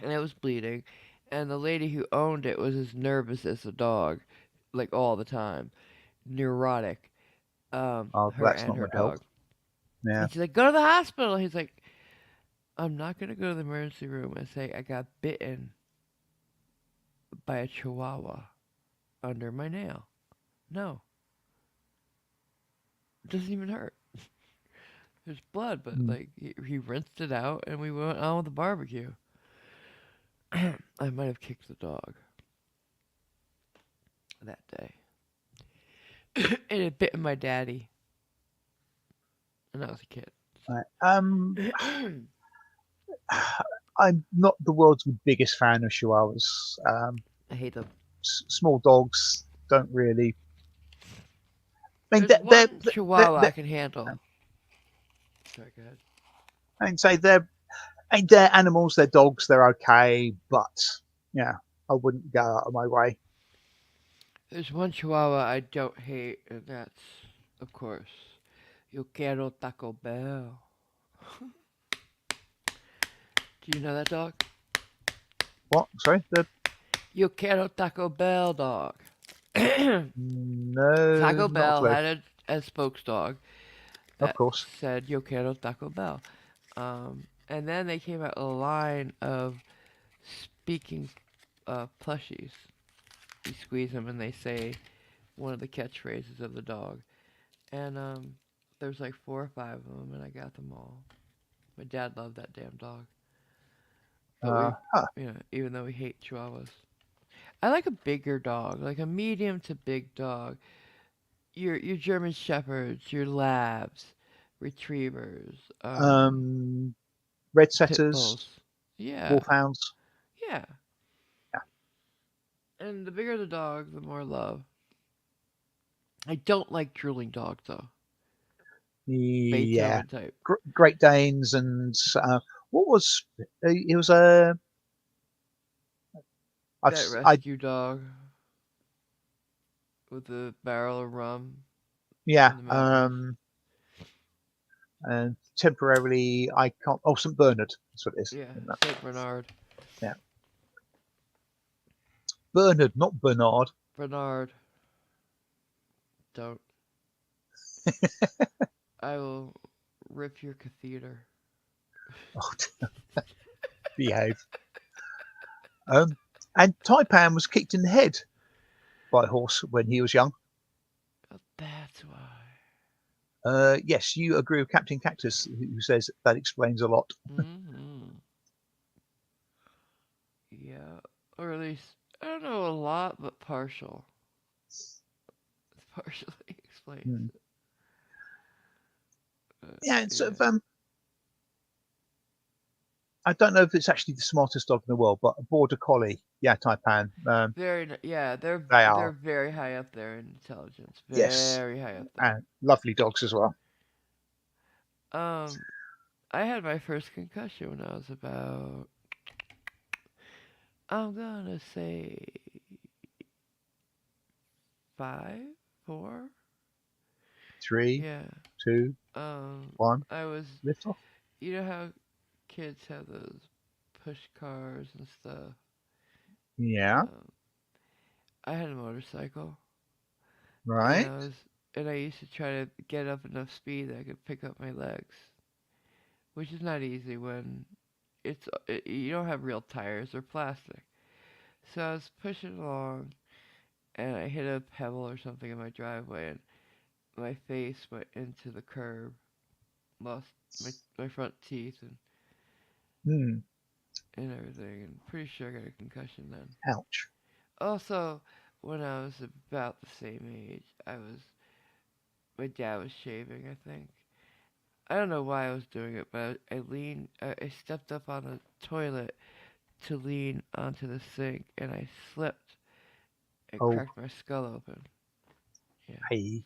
and it was bleeding. And the lady who owned it was as nervous as a dog, like all the time, neurotic. Oh, Her that's and not her going to help. dog. Yeah. And she's like, "Go to the hospital." He's like, "I'm not gonna go to the emergency room and say I got bitten by a chihuahua under my nail. No, it doesn't even hurt. There's blood, but Mm, like he rinsed it out, and we went on with the barbecue. I might have kicked the dog that day, and it bit my daddy, and I was a kid. right. So. I'm not the world's biggest fan of chihuahuas. I hate them. Small dogs don't really. I mean, There's one Chihuahua they're I can handle. Sorry, go ahead. I mean, say they're animals, they're dogs, they're okay, but yeah, I wouldn't go out of my way. There's one Chihuahua I don't hate, and that's, of course, Yo quiero Taco Bell. Do you know that dog? What? Sorry, the Yo quiero Taco Bell dog. Taco no, not a Bell clue. had a spokes dog Of that course. said Yo quiero Taco Bell. And then they came out a line of speaking plushies. You squeeze them and they say one of the catchphrases of the dog. And there's like 4 or 5 of them, and I got them all. My dad loved that damn dog. But Huh. even though we hate Chihuahuas, I like a bigger dog, like a medium to big dog. Your German Shepherds, your Labs, Retrievers, Um, red Pit setters, Bulls. Yeah, wolfhounds. yeah. And the bigger the dog, the more love. I don't like drooling dogs though. Yeah, Beethoven type. Great Danes and what was it was That I rescue dog with the barrel of rum yeah in the mountains. and temporarily I can't. Oh, St Bernard. That's what it is. Yeah, Saint Bernard. Yeah, Bernard, not Bernard. Bernard, don't. I will rip your catheter. Oh, behave. Um, and Taipan was kicked in the head by a horse when he was young. Oh, that's why. Yes, you agree with Captain Cactus, who says that explains a lot. Hmm. Yeah, or at least I don't know a lot, but partial. It's partially explains Hmm. it. Yeah, it's sort Yeah, of I don't know if it's actually the smartest dog in the world, but a border collie, yeah, Taipan, yeah. they They're are. very high up there in intelligence. Yes, Very high up there. and lovely dogs as well. Um, I had my first concussion when I was about. I'm gonna say 5, 4. Three, Yeah. two, Um, one, I was lift off. You know how kids have those push cars and stuff. Yeah, Um, I had a motorcycle, and right. I used to try to get up enough speed that I could pick up my legs, which is not easy when you don't have real tires or plastic. So I was pushing along, and I hit a pebble or something in my driveway, and my face went into the curb, lost my front teeth Hmm. and everything, and pretty sure I got a concussion then. Ouch. Also, when I was about the same age, my dad was shaving, I think. I don't know why I was doing it, but I stepped up on the toilet to lean onto the sink, and I slipped and Oh, cracked my skull open. Yeah. hey.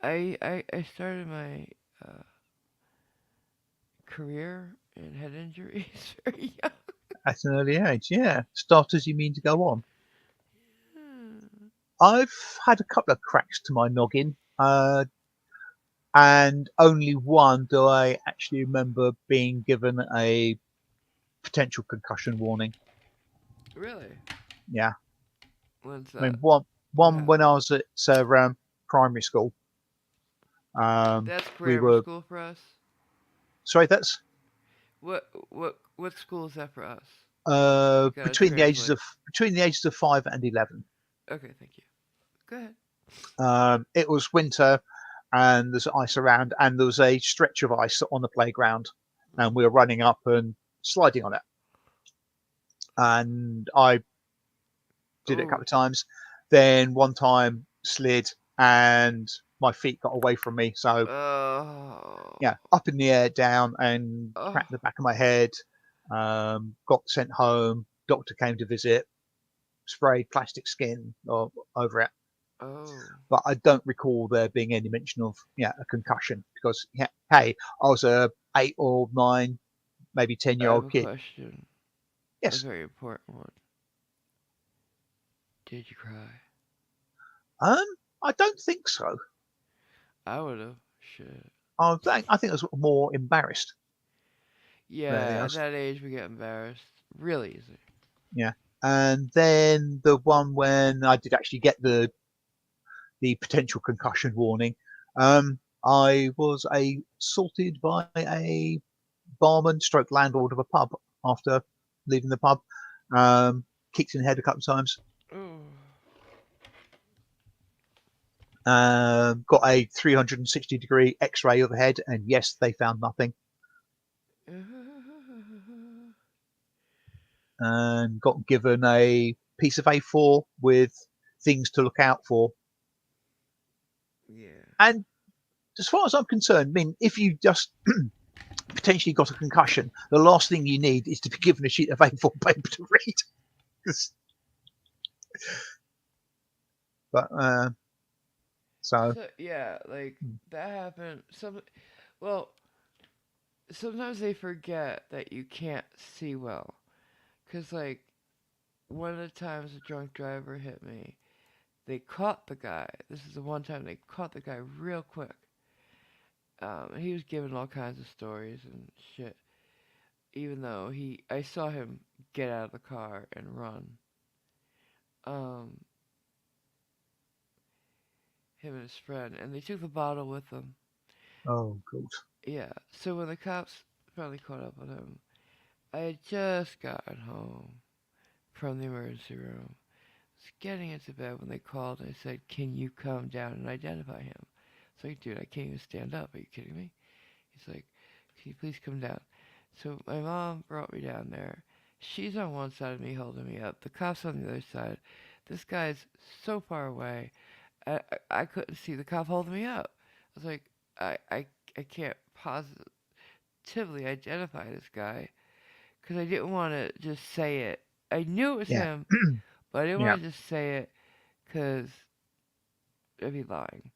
I started my uh, career in head injuries very young. At an early age, yeah. Starters, you mean to go on? Hmm. I've had a couple of cracks to my noggin, and only one do I actually remember being given a potential concussion warning. Really? Yeah, When's I that? mean What one when happened? I was at primary school. That's We grammar were school for us. sorry, that's What school is that for us? You gotta between the ages translate. of 5 and 11. Okay, thank you. Go ahead. It was winter, and there's ice around, and there was a stretch of ice on the playground, and we were running up and sliding on it. And I did it a couple Oh. of times. Then one time slid, and my feet got away from me. So Oh. yeah, up in the air, down, and Oh. cracked the back of my head. Got sent home. Doctor came to visit. Sprayed plastic skin over it. Oh. But I don't recall there being any mention of a concussion because yeah, hey, I was a 8 or 9, maybe 10 I year have old a kid. question. A Yes. very important one. Did you cry? Um, I don't think so. I would have. Shit. I think I was more embarrassed than anything Yeah, at else. that age we get embarrassed really easy. Yeah. And then the one when I did actually get the potential concussion warning, I was assaulted by a barman stroke landlord of a pub after leaving the pub. Kicked in the head a couple of times. Oh. Got a 360-degree X-ray of the head, and yes, they found nothing. And got given a piece of A4 with things to look out for. Yeah. And as far as I'm concerned, I mean, if you just potentially got a concussion, the last thing you need is to be given a sheet of A4 paper to read. But so So yeah, like that happened. Well, sometimes they forget that you can't see well. Cause like one of the times a drunk driver hit me, they caught the guy. This is the one time they caught the guy real quick. And he was giving all kinds of stories and shit. Even though I saw him get out of the car and run. Um, him and his friend, and they took the bottle with them. oh god, Yeah. So when the cops finally caught up with him, I had just gotten home from the emergency room. Was getting into bed when they called and said, "Can you come down and identify him?" It's like, dude, I can't even stand up. Are you kidding me? He's like, "Can you please come down?" So my mom brought me down there. She's on one side of me holding me up. The cop's on the other side. This guy's so far away. I couldn't see the cop holding me up. I was like, I, I, I can't positively identify this guy because I didn't want to just say it. I knew it was yeah, him, but I didn't yeah, want to just say it because I'd be lying.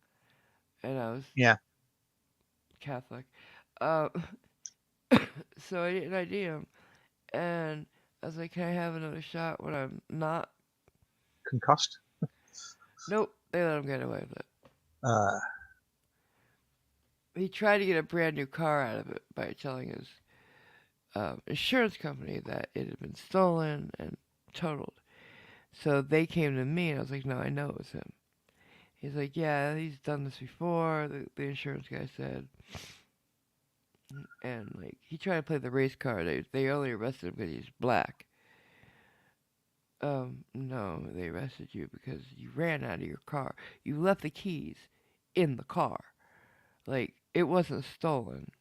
And I was yeah, Catholic. Um, so I didn't ID him. And I was like, can I have another shot when I'm not? concussed. Nope, they let him get away with it. Uh, he tried to get a brand new car out of it by telling his insurance company that it had been stolen and totaled. So they came to me, and I was like, "No, I know it was him." He's like, "Yeah, he's done this before." The insurance guy said, and like he tried to play the race card. They only arrested him because he's black. No, they arrested you because you ran out of your car. You left the keys in the car. Like it wasn't stolen.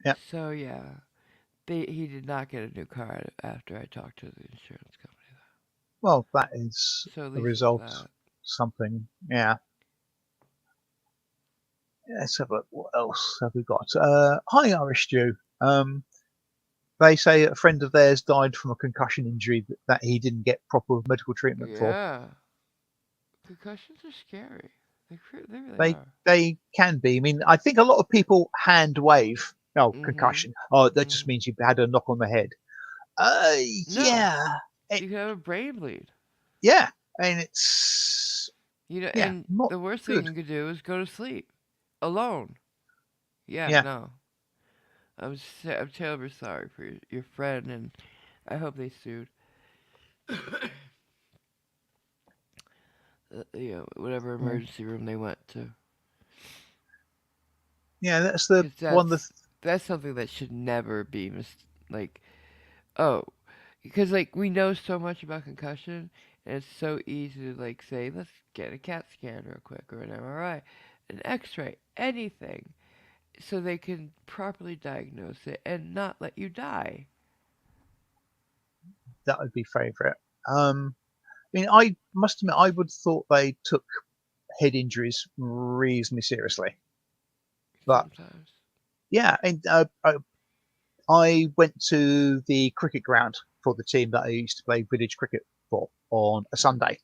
Yeah. So yeah, he did not get a new car after I talked to the insurance company. Well, that is So at a least there's result. that. Something. Yeah. Let's have a look. What else have we got? Hi, Irish Stew. They say a friend of theirs died from a concussion injury that he didn't get proper medical treatment for. Yeah, concussions are scary. They really They are. they can be. I mean, I think a lot of people hand wave. Oh, Mhm. concussion. Oh, that just Mhm. means you had a knock on the head. Uh, No, yeah, it, you could have a brain bleed. yeah, and it's yeah, And not the worst thing good. you could do is go to sleep alone. Yeah, Yeah, no. I'm terribly sorry for your friend, and I hope they sued. Whatever yeah, emergency room they went to, yeah. That's the because one. The that's something that should never be like oh, because like we know so much about concussion, and it's so easy to like say let's get a CAT scan real quick or an MRI, an X-ray, anything, so they can properly diagnose it and not let you die. that would be favourite. I mean, I must admit, I would have thought they took head injuries reasonably seriously, but Sometimes. yeah, and I went to the cricket ground for the team that I used to play village cricket for on a Sunday,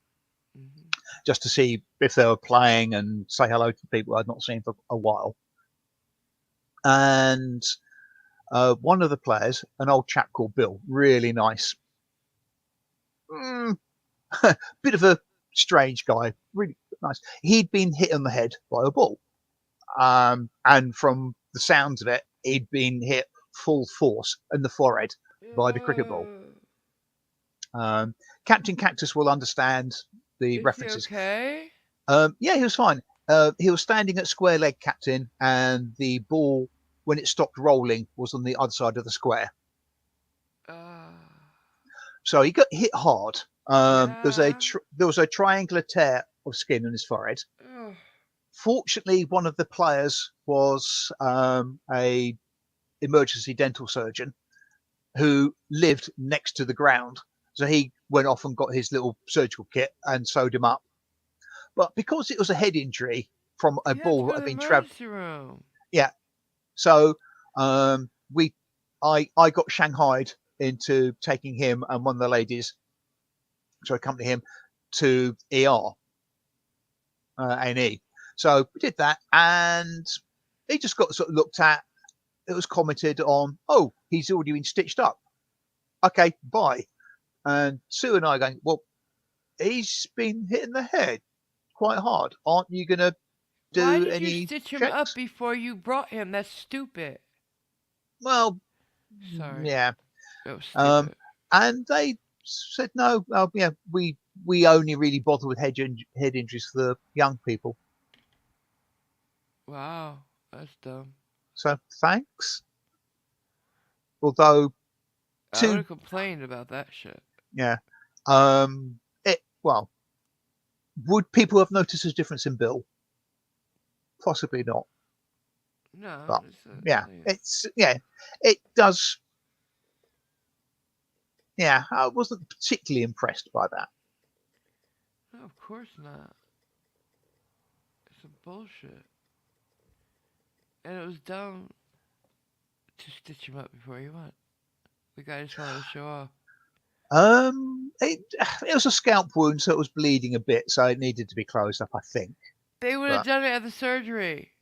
Hmm. just to see if they were playing and say hello to people I'd not seen for a while. And one of the players, an old chap called Bill, really nice, mm, bit of a strange guy, really nice. He'd been hit on the head by a ball, and from the sounds of it, he'd been hit full force in the forehead by the cricket ball. Um, Captain Cactus will understand the Is he references. okay? Yeah, he was fine. He was standing at square leg, Captain, and the ball, when it stopped rolling, was on the other side of the square. Uh, So he got hit hard. yeah. There was a triangular tear of skin on his forehead. Ugh. Fortunately, one of the players was a emergency dental surgeon who lived next to the ground. So he went off and got his little surgical kit and sewed him up. But because it was a head injury from a You have to ball go that to had the been traveled, emergency room. yeah. So we, I got shanghaied into taking him and one of the ladies to accompany him to ER, A&E. So we did that, and he just got sort of looked at. It was commented on, oh, he's already been stitched up. Okay, bye. And Sue and I are going, well, he's been hit in the head quite hard. Aren't you going to Why do did you any stitch him up checks? before you brought him? That's stupid. Well, Sorry. yeah. That was Um, stupid. and they said, no, yeah, we only really bother with head injuries for the young people. Wow. That's dumb. So thanks. Although, I would two, have complained about that shit. yeah. Well, would people have noticed a difference in Bill? Possibly not. No, But yeah, it does. Yeah, I wasn't particularly impressed by that. no, of course not. It's some bullshit. And it was dumb to stitch him up before he went. The guy just wanted to show off. It was a scalp wound, so it was bleeding a bit, so it needed to be closed up, I think. They would have But done it at the surgery.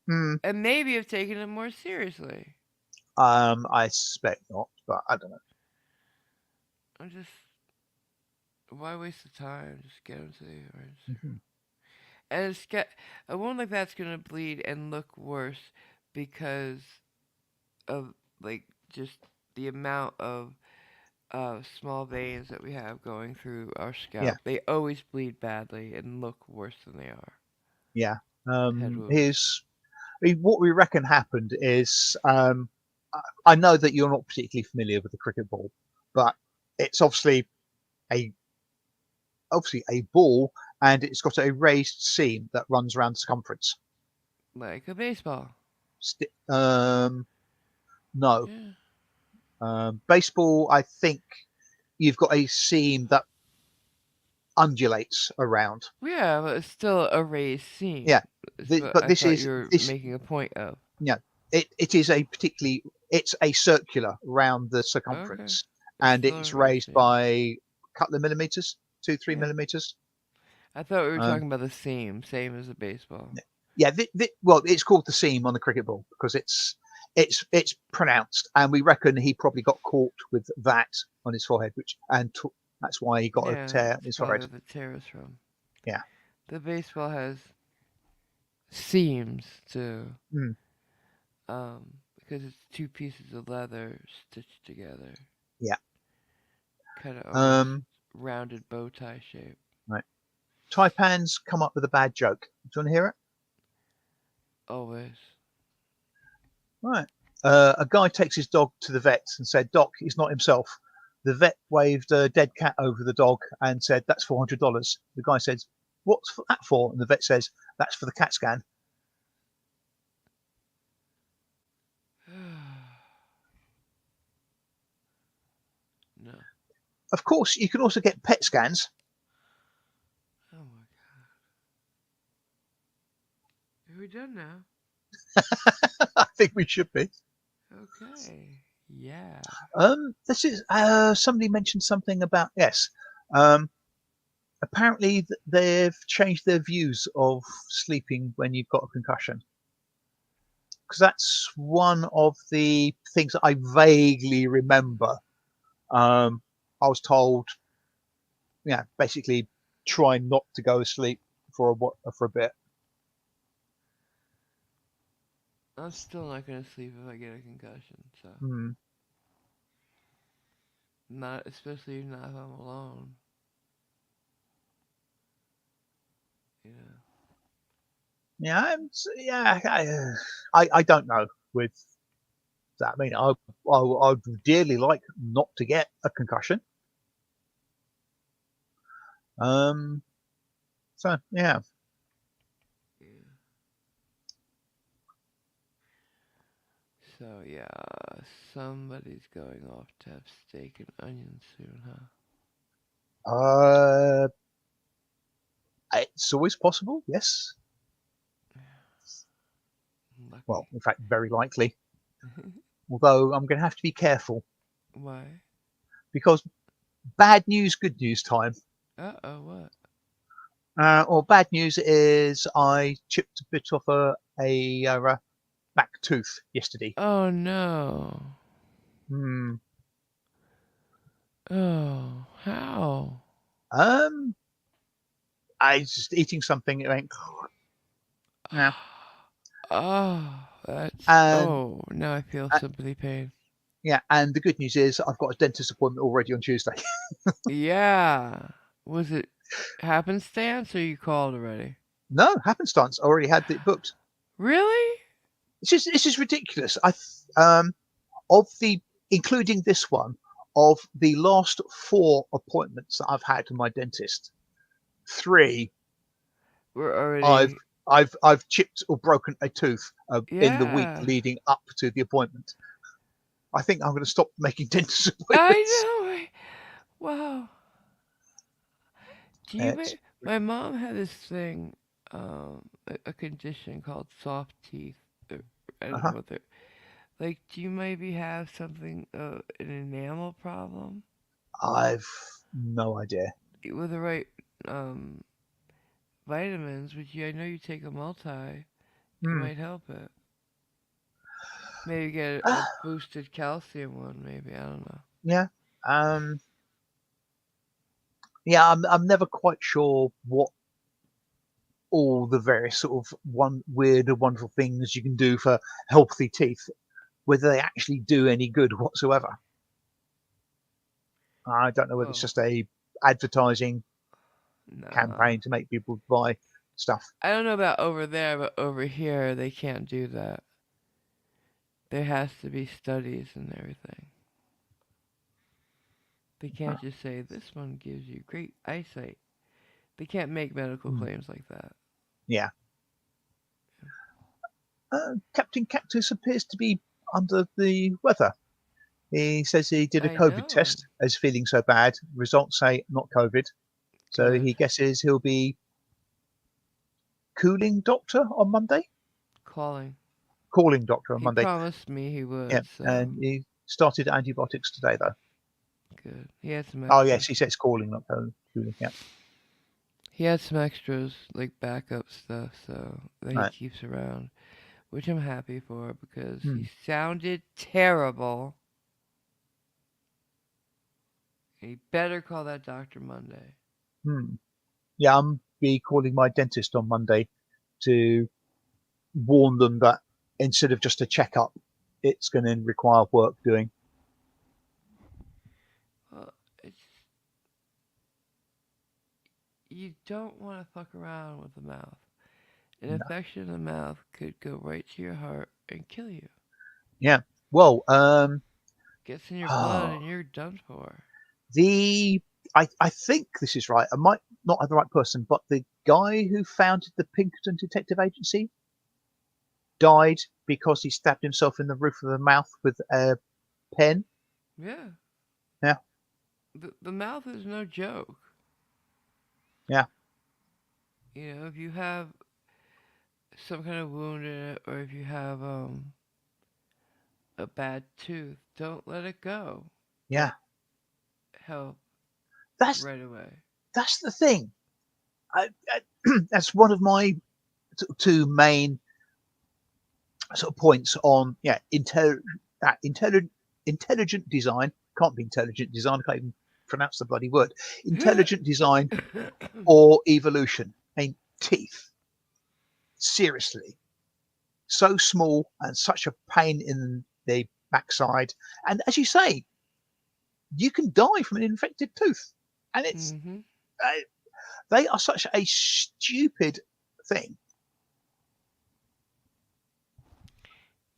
hmm, And maybe have taken it more seriously. I suspect not, but I don't know. I'm just. Why waste the time? Just get him to the emergency Mhm. room. And a wound like that's gonna bleed and look worse because of like just the amount of small veins that we have going through our Yeah, scalp. They always bleed badly and look worse than they are. yeah. Head wounds. Here's what we reckon happened is I know that you're not particularly familiar with the cricket ball, but it's a obviously a ball, and it's got a raised seam that runs around the circumference. Like a baseball. St- um, no, Yeah. baseball. I think you've got a seam that undulates around. Yeah, but it's still a raised seam. Yeah, It's what but I this thought is you were this. making a point of. You know, it is a particularly it's a circular around the Okay. circumference, It's and still it's a raised raised seam. by a couple of millimeters, two three Yeah. millimeters. I thought we were Um, talking about the seam, same as a baseball. yeah, well, it's called the seam on the cricket ball because it's pronounced, and we reckon he probably got caught with that on his forehead, which that's why he got a Yeah, tear in that's his probably forehead. where the tear is from. Yeah. The baseball has seams too, Mm, because it's two pieces of leather stitched together, yeah. kind of almost Um, rounded bow tie shape. right. Taipan's come up with a bad joke. Do you want to hear it? Always. Right. A guy takes his dog to the vet and said, "Doc, he's not himself." The vet waved a dead cat over the dog and said, "That's $400." The guy says, "What's that for?" And the vet says, "That's for the CAT scan." No. Of course, you can also get PET scans. Oh my god. Are we done now? I think we should be. Okay. Yeah. This is somebody mentioned something about yes. Um, apparently, they've changed their views of sleeping when you've got a concussion because that's one of the things that I vaguely remember. Um, I was told, yeah, basically try not to go to sleep for a bit. I'm still not gonna sleep if I get a concussion, so Hmm. not especially not if I'm alone. You know. Yeah, yeah. I don't know with that. I mean, I'd dearly like not to get a concussion. Um, so yeah. Yeah. So yeah, somebody's going off to have steak and onions soon, huh? Uh, it's always possible. Yes. Lucky. Well, in fact, very likely. Although I'm going to have to be careful Why? because bad news, good news time. Uh oh, what? Or bad news is I chipped a bit off a back tooth yesterday. Oh no. Hmm. Oh, how? Um, I was just eating something. It went, yeah, Oh, that's. and Oh, now I feel uh, sympathy pain. yeah, and the good news is I've got a dentist appointment already on Tuesday. Yeah. Was it happenstance or you called already? No, happenstance. I already had it booked. Really? This is ridiculous. Of the including this one of the last four appointments that I've had to my dentist, three We're I've already. I've chipped or broken a tooth in the week Yeah. leading up to the appointment. I think I'm going to stop making dentist appointments. I know. Wow. Do you? It's, My mom had this thing, a condition called soft teeth. I don't know uh-huh. what they're like. Do you maybe have something, an enamel problem? I've no idea. With the right um vitamins, which I know you take a multi, it Hmm. might help it. Maybe get a boosted calcium one. Maybe I don't know. Yeah. Um. Yeah. I'm never quite sure what all the various sort of one weird and wonderful things you can do for healthy teeth, whether they actually do any good whatsoever. I don't know whether it's Well, just a advertising nah. campaign to make people buy stuff. I don't know about over there, but over here they can't do that. There has to be studies and everything. They can't just say this one gives you great eyesight. They can't make medical Hmm. claims like that. Yeah. Captain Cactus appears to be under the weather. He says he did a I COVID know. test as feeling so bad. Results say not COVID. So Good. he guesses he'll be cooling doctor on Monday. Calling. Calling doctor on He Monday. promised me he Yeah. would, so And he started antibiotics today, though. good. He had some Oh, yes. extras. He says calling, not cooling. Yeah. He had some extras, like backup stuff, so that he Right. keeps around, which I'm happy for because he Hmm. sounded terrible. He better call that doctor Monday. Hmm. Yeah. I'm be calling my dentist on Monday to warn them that instead of just a checkup, it's going to require work doing. Well, it's you don't want to fuck around with the mouth. An No. infection in the mouth could go right to your heart and kill you. Yeah. Well, Gets in your blood oh, and you're done for. the I think this is right. I might not have the right person, but the guy who founded the Pinkerton Detective Agency died because he stabbed himself in the roof of the mouth with a pen. Yeah, Yeah, the mouth is no joke. yeah, You know, if you have some kind of wound in it, or if you have a bad tooth, don't let it go. yeah. Get help That's right away. that's the thing. That's one of my two main sort of points on intelligent intelligent design. Can't be intelligent design. I can't even pronounce the bloody word. Intelligent design or evolution. I mean, teeth. Seriously, so small and such a pain in the backside. And as you say, you can die from an infected tooth, and it's Mm-hmm. uh, they are such a stupid thing.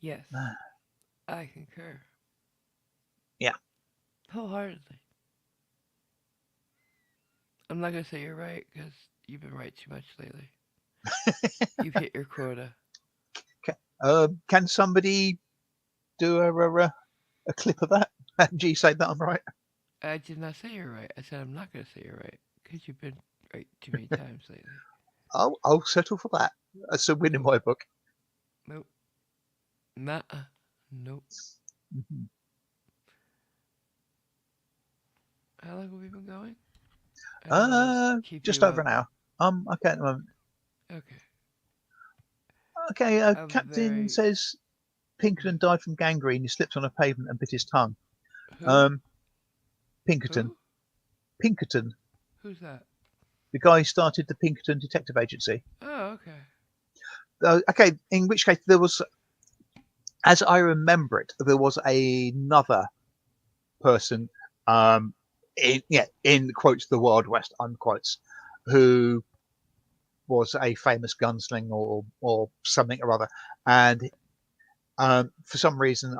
Yes, I concur Yeah. wholeheartedly. I'm not gonna say you're right because you've been right too much lately. You've hit your quota. Can somebody do a clip of that? And you say that I'm right. I did not say you're right. I said I'm not gonna say you're right because you've been right too many times lately. I'll settle for that. That's a win in Nope. my book. Nope. Nah. Nope. Mhm. How long have we been going? I don't want to keep Just you over up. an hour. Okay at the moment. Okay. Okay, I'm Captain very. says Pinkerton died from gangrene. He slipped on a pavement and bit his tongue. Who? Um, Pinkerton. Who? Pinkerton, Who's that? the guy who started the Pinkerton Detective Agency. Oh, okay. Okay, in which case there was, as I remember it, there was another person, in quotes the Wild West unquotes, who was a famous gunslinger or something or other, and for some reason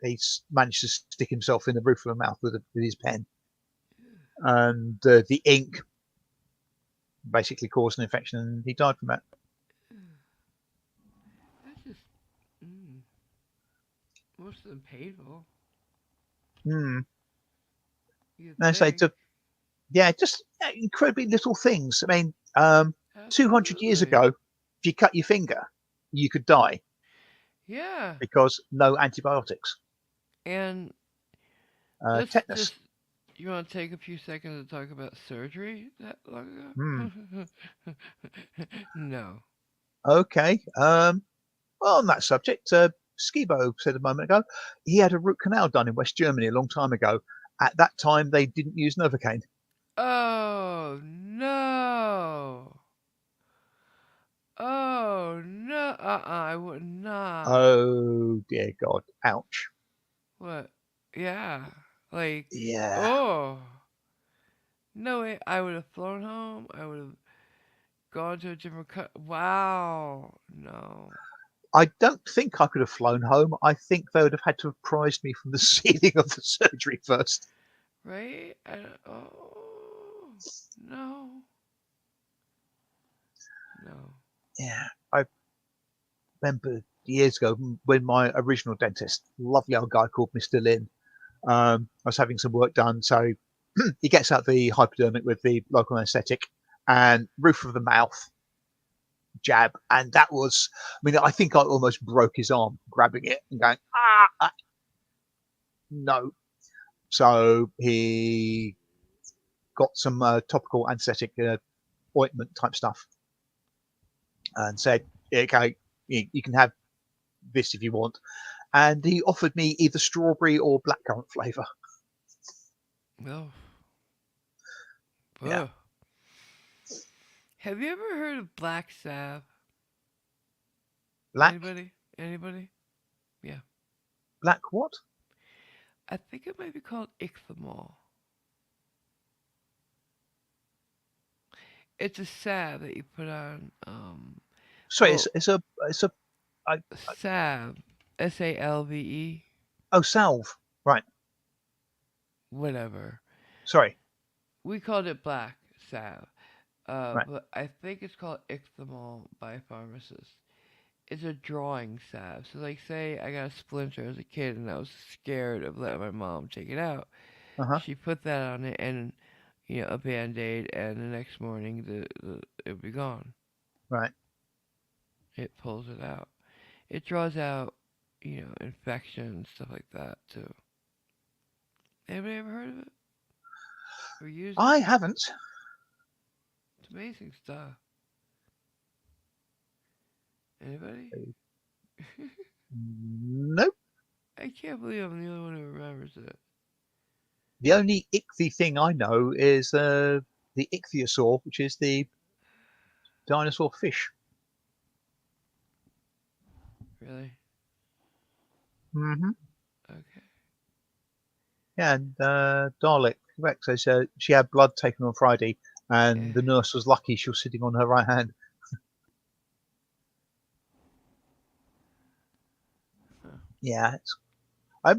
he managed to stick himself in the roof of a mouth with his pen, and the ink basically caused an infection, and he died from that. That's just. Mm, most of them painful. Hmm. You And so think? to yeah, just incredibly little things. I mean, 200 years Absolutely. ago, if you cut your finger, you could die Yeah. because no antibiotics. And let's Tetanus. just. You want to take a few seconds to talk about surgery that long Hmm. ago? No. Okay. Well, on that subject, Skibo said a moment ago he had a root canal done in West Germany a long time ago. At that time, they didn't use Novocaine. Oh no. I would not. Oh dear God, ouch. What? Yeah. Like, Yeah, oh. No way. I would have flown home. I would have gone to a different Wow. No. I don't think I could have flown home. I think they would have had to have prized me from the ceiling of the surgery first. Right? Oh. No. No. Yeah, I remember years ago when my original dentist, lovely old guy called Mr. Lin, I was having some work done, so he gets out the hypodermic with the local anaesthetic and roof of the mouth jab, and that was, I mean, I think I almost broke his arm grabbing it and going, no. So he got some topical anaesthetic ointment type stuff and said, okay, you can have this if you want. And he offered me either strawberry or blackcurrant flavour. No. Yeah. Ugh. Have you ever heard of black salve? Black? Anybody? Anybody? Yeah. Black what? I think it might be called ichthymol. It's a salve that you put on. Sorry, Well, it's a, I, salve. SALVE. oh, salve. Right. Whatever. Sorry. We called it black salve. Right. But I think it's called ichthymol by a pharmacist. It's a drawing salve. So, like, say I got a splinter as a kid and I was scared of letting my mom take it out. Uh huh. She put that on it and, a band aid, and the next morning it would be gone. Right. It pulls it out. It draws out, infection and stuff like that, too. Anybody ever heard of it? Or used I it? haven't. It's amazing stuff. Anybody? Nope. I can't believe I'm the only one who remembers it. The only ichthy thing I know is the ichthyosaur, which is the dinosaur fish. Really? Mm-hmm. Okay. Yeah, and Dalek, correct. So she had blood taken on Friday, Yeah. and the nurse was lucky she was sitting on her right hand. Huh. Yeah, I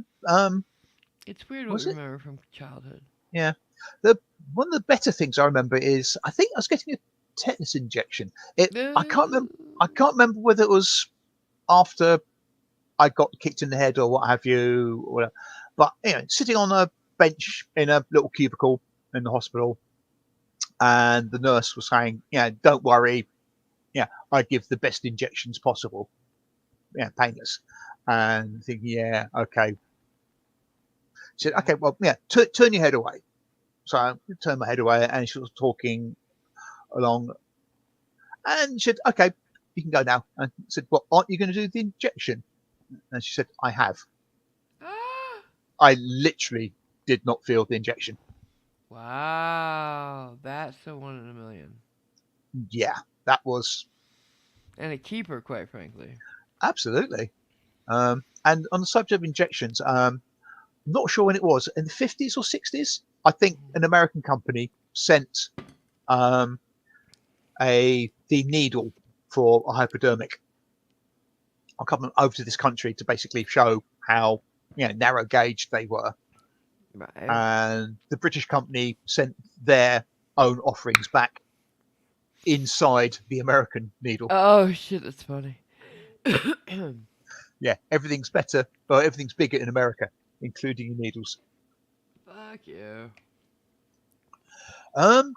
It's weird what was you it? remember from childhood. Yeah, the one of the better things I remember is I think I was getting a tetanus injection. It I can't remember. I Uh, can't remember whether it was after I got kicked in the head or what have you, or whatever. But sitting on a bench in a little cubicle in the hospital, and the nurse was saying, "Yeah, don't worry. Yeah, I give the best injections possible. Yeah, painless." And thinking, "Yeah, okay." She said, "Okay, well, yeah, turn your head away." So I turned my head away, and she was talking along, and she said, "Okay, you can go now." And I said, "Well, aren't you going to do the injection?" And she said, "I have." ah! I literally did not feel the injection. Wow. That's a one in a million. Yeah, that was And a keeper, quite frankly. absolutely. And on the subject of injections, not sure when it was in the 50s or 60s. I think Mhm. an American company sent um, a the needle for a hypodermic. I'll come over to this country to basically show how narrow gauge they were, Right. and the British company sent their own offerings back inside the American needle. Oh, shit, that's funny. Yeah, everything's better, or everything's bigger in America, including your needles. Fuck you.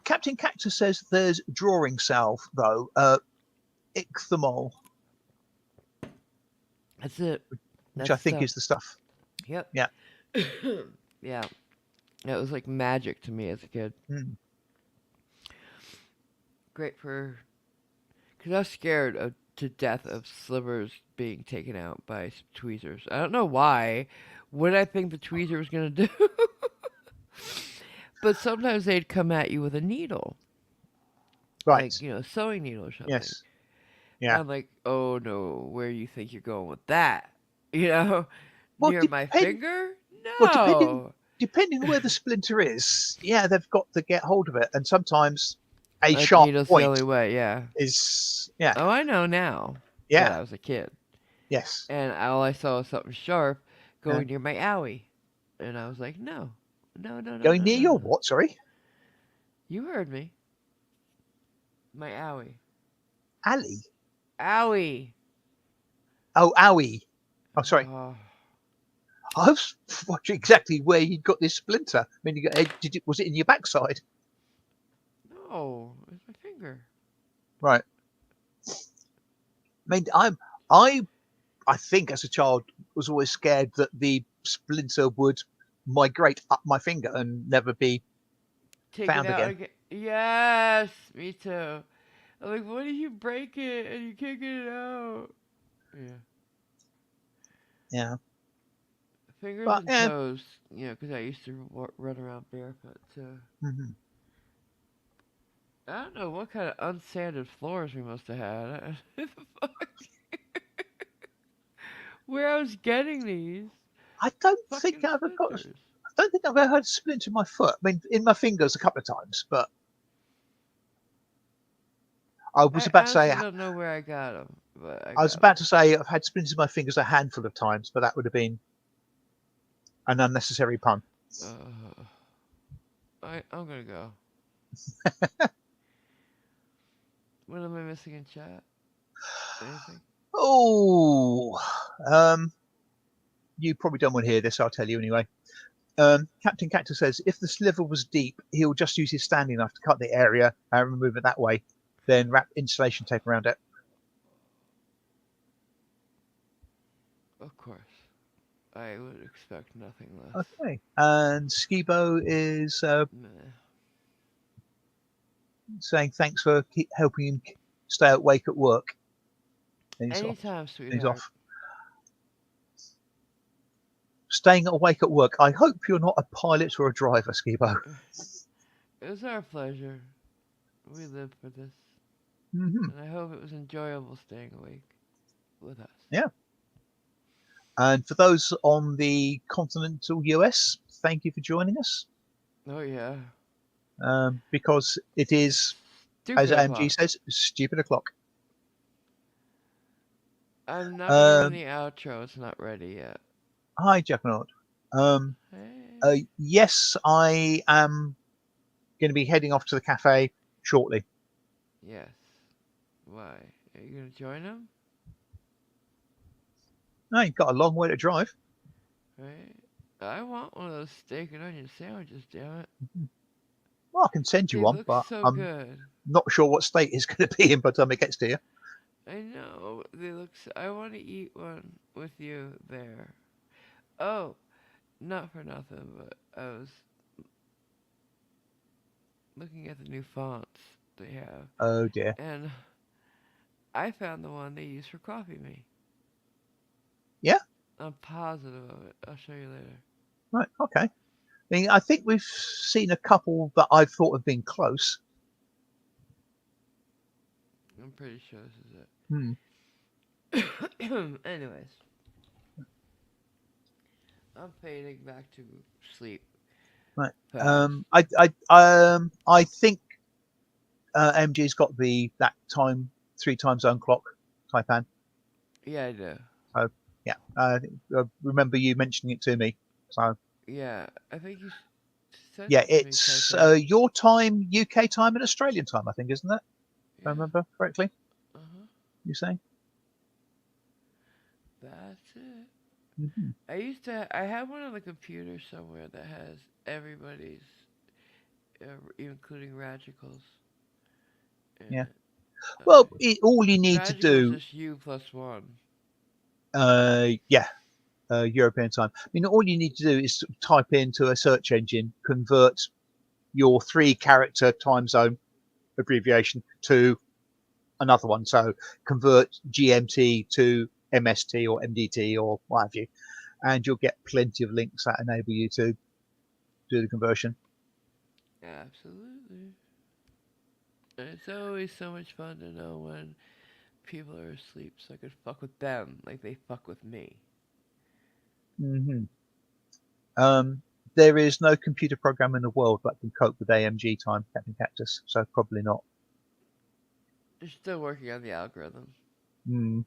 Captain Cactus says there's drawing salve though, ichthymol, That's it. which That's I the think stuff. is the stuff. Yep. Yeah. Yeah. It was like magic to me as a kid. Mm. Great for. Because I was scared to death of slivers being taken out by tweezers. I don't know why. What did I think the tweezer was going to do? But sometimes they'd come at you with a needle. Like, Right. a sewing needle or something. Yes. Yeah. I'm like, oh no, where you think you're going with that? You know, Well, near my finger? well, depending No. depending on where the splinter is, yeah, they've got to get hold of it, and sometimes a A sharp needle's the point only way, yeah. is, yeah, Oh, I know now, but yeah, I was a kid. yes. And all I saw was something sharp Yeah. going near my owie. And I was like, no, no, no, no, Going no, near no, your no. what? Sorry, You heard me. My owie. alley. Owie. Oh, owie. Oh, sorry. Oh, I was watching exactly where you got this splinter. I mean, did it? Was it in your backside? no, it's my finger. Right. I mean, I I think as a child was always scared that the splinter would migrate up my finger and never be Take it found out again. again. Yes, me too. I'm like, what if you break it and you can't get it out? Yeah. Yeah. Fingers But and yeah. toes, because I used to run around barefoot too. Mhm. I don't know what kind of unsanded floors we must have had. Where I was getting these I don't think fucking I've ever got. splinters. I don't think I've ever had a splinter in my foot. I mean, in my fingers a couple of times, but I was I about to say honestly don't know where I got them, but I I was got about them. to say I've had splinters in my fingers a handful of times, but that would have been an unnecessary pun. I'm gonna go. What am I missing in chat? Anything? Oh, um, you probably don't want to hear this. I'll tell you anyway. Captain Cactus says if the sliver was deep, he'll just use his standing knife to cut the area and remove it that way. Then wrap insulation tape around it. Of course. I would expect nothing less. Okay. And Skibo is Meh. saying thanks for helping him stay awake at work. And he's off. Anytime, And he's sweetheart. off. Staying awake at work. I hope you're not a pilot or a driver, Skibo. It was our pleasure. We lived for this. Hmm. And I hope it was enjoyable staying awake with us. Yeah. And for those on the continental US, thank you for joining us. Oh, yeah. Because it is, as Stupid AMG o'clock. says, stupid o'clock. I'm not gonna run Um, the outro. It's not ready yet. Hi, Juggernaut. Um, Hey. yes, I am going to be heading off to the cafe shortly. Yes. Why? Are you gonna join them? I ain't got a long way to drive. Right? I want one of those steak and onion sandwiches, damn it. Well, I can send you They one, look but so I'm good. not sure what state it's going to be in by the time it gets to you. I know. They look so. I want to eat one with you there. Oh, not for nothing, but I was looking at the new fonts they have, Oh dear. and I found the one they use for Coffee Me. Yeah, I'm positive of it. I'll show you later. right, okay. I think we've seen a couple that I thought have been close. I'm pretty sure this Hmm. is it. Anyways, I'm fading back to sleep Right. fast. I think MG's got that three time zone clock, Taipan. Yeah, I do. So yeah, I remember you mentioning it to me. So Yeah, I think you sent yeah, it to me, it's Taipan. your time, UK time, and Australian time, I think, isn't it? If I Yeah. remember correctly. Uh huh. You saying? That's it. Hmm. I have one on the computer somewhere that has everybody's, including Radicals. Yeah. And Well, okay. all you need to Radicals do, is you plus one. yeah, European time. I mean, all you need to do is type into a search engine, convert your three-character time zone abbreviation to another one. So convert GMT to MST or MDT or what have you, and you'll get plenty of links that enable you to do the conversion. Absolutely. And it's always so much fun to know when People are asleep, so I could fuck with them like they fuck with me. Hmm. Um, there is no computer program in the world that can cope with AMG time, Captain Cactus. So probably not. They're still working on the algorithm. Mm.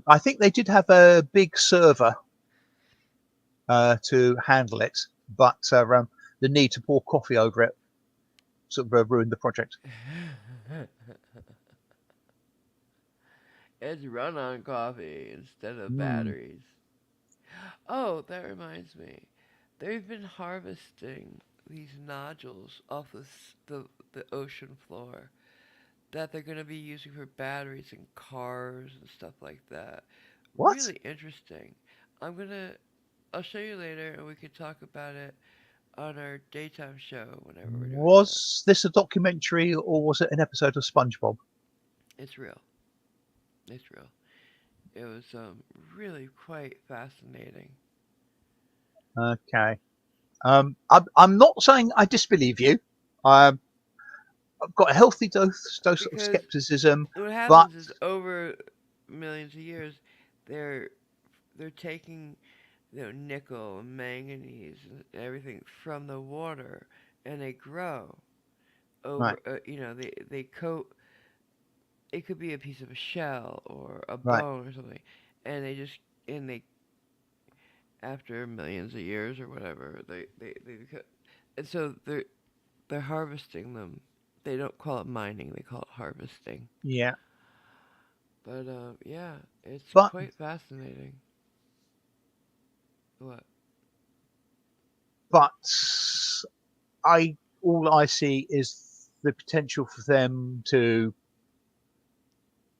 I think they did have a big server to handle it, but the need to pour coffee over it sort of ruined the project. It's run on coffee instead of Mm. batteries. Oh, that reminds me. They've been harvesting these nodules off the ocean floor that they're going to be using for batteries in cars and stuff like that. What? Really interesting. I'm going to I'll show you later and we can talk about it on our daytime show whenever we're doing that. Was this a documentary or was it an episode of SpongeBob? It's real. It's real. It was really quite fascinating. Okay. I'm not saying I disbelieve you. Um, I've got a healthy dose of Because skepticism, what but happens is over millions of years, they're they're taking nickel and manganese and everything from the water, and they grow right, over. They coat. It could be a piece of a shell or a right, bone or something, and they after millions of years or whatever and so they're harvesting them. They don't call it mining; they call it harvesting. yeah, But yeah, it's but quite fascinating. What? but I all I see is the potential for them to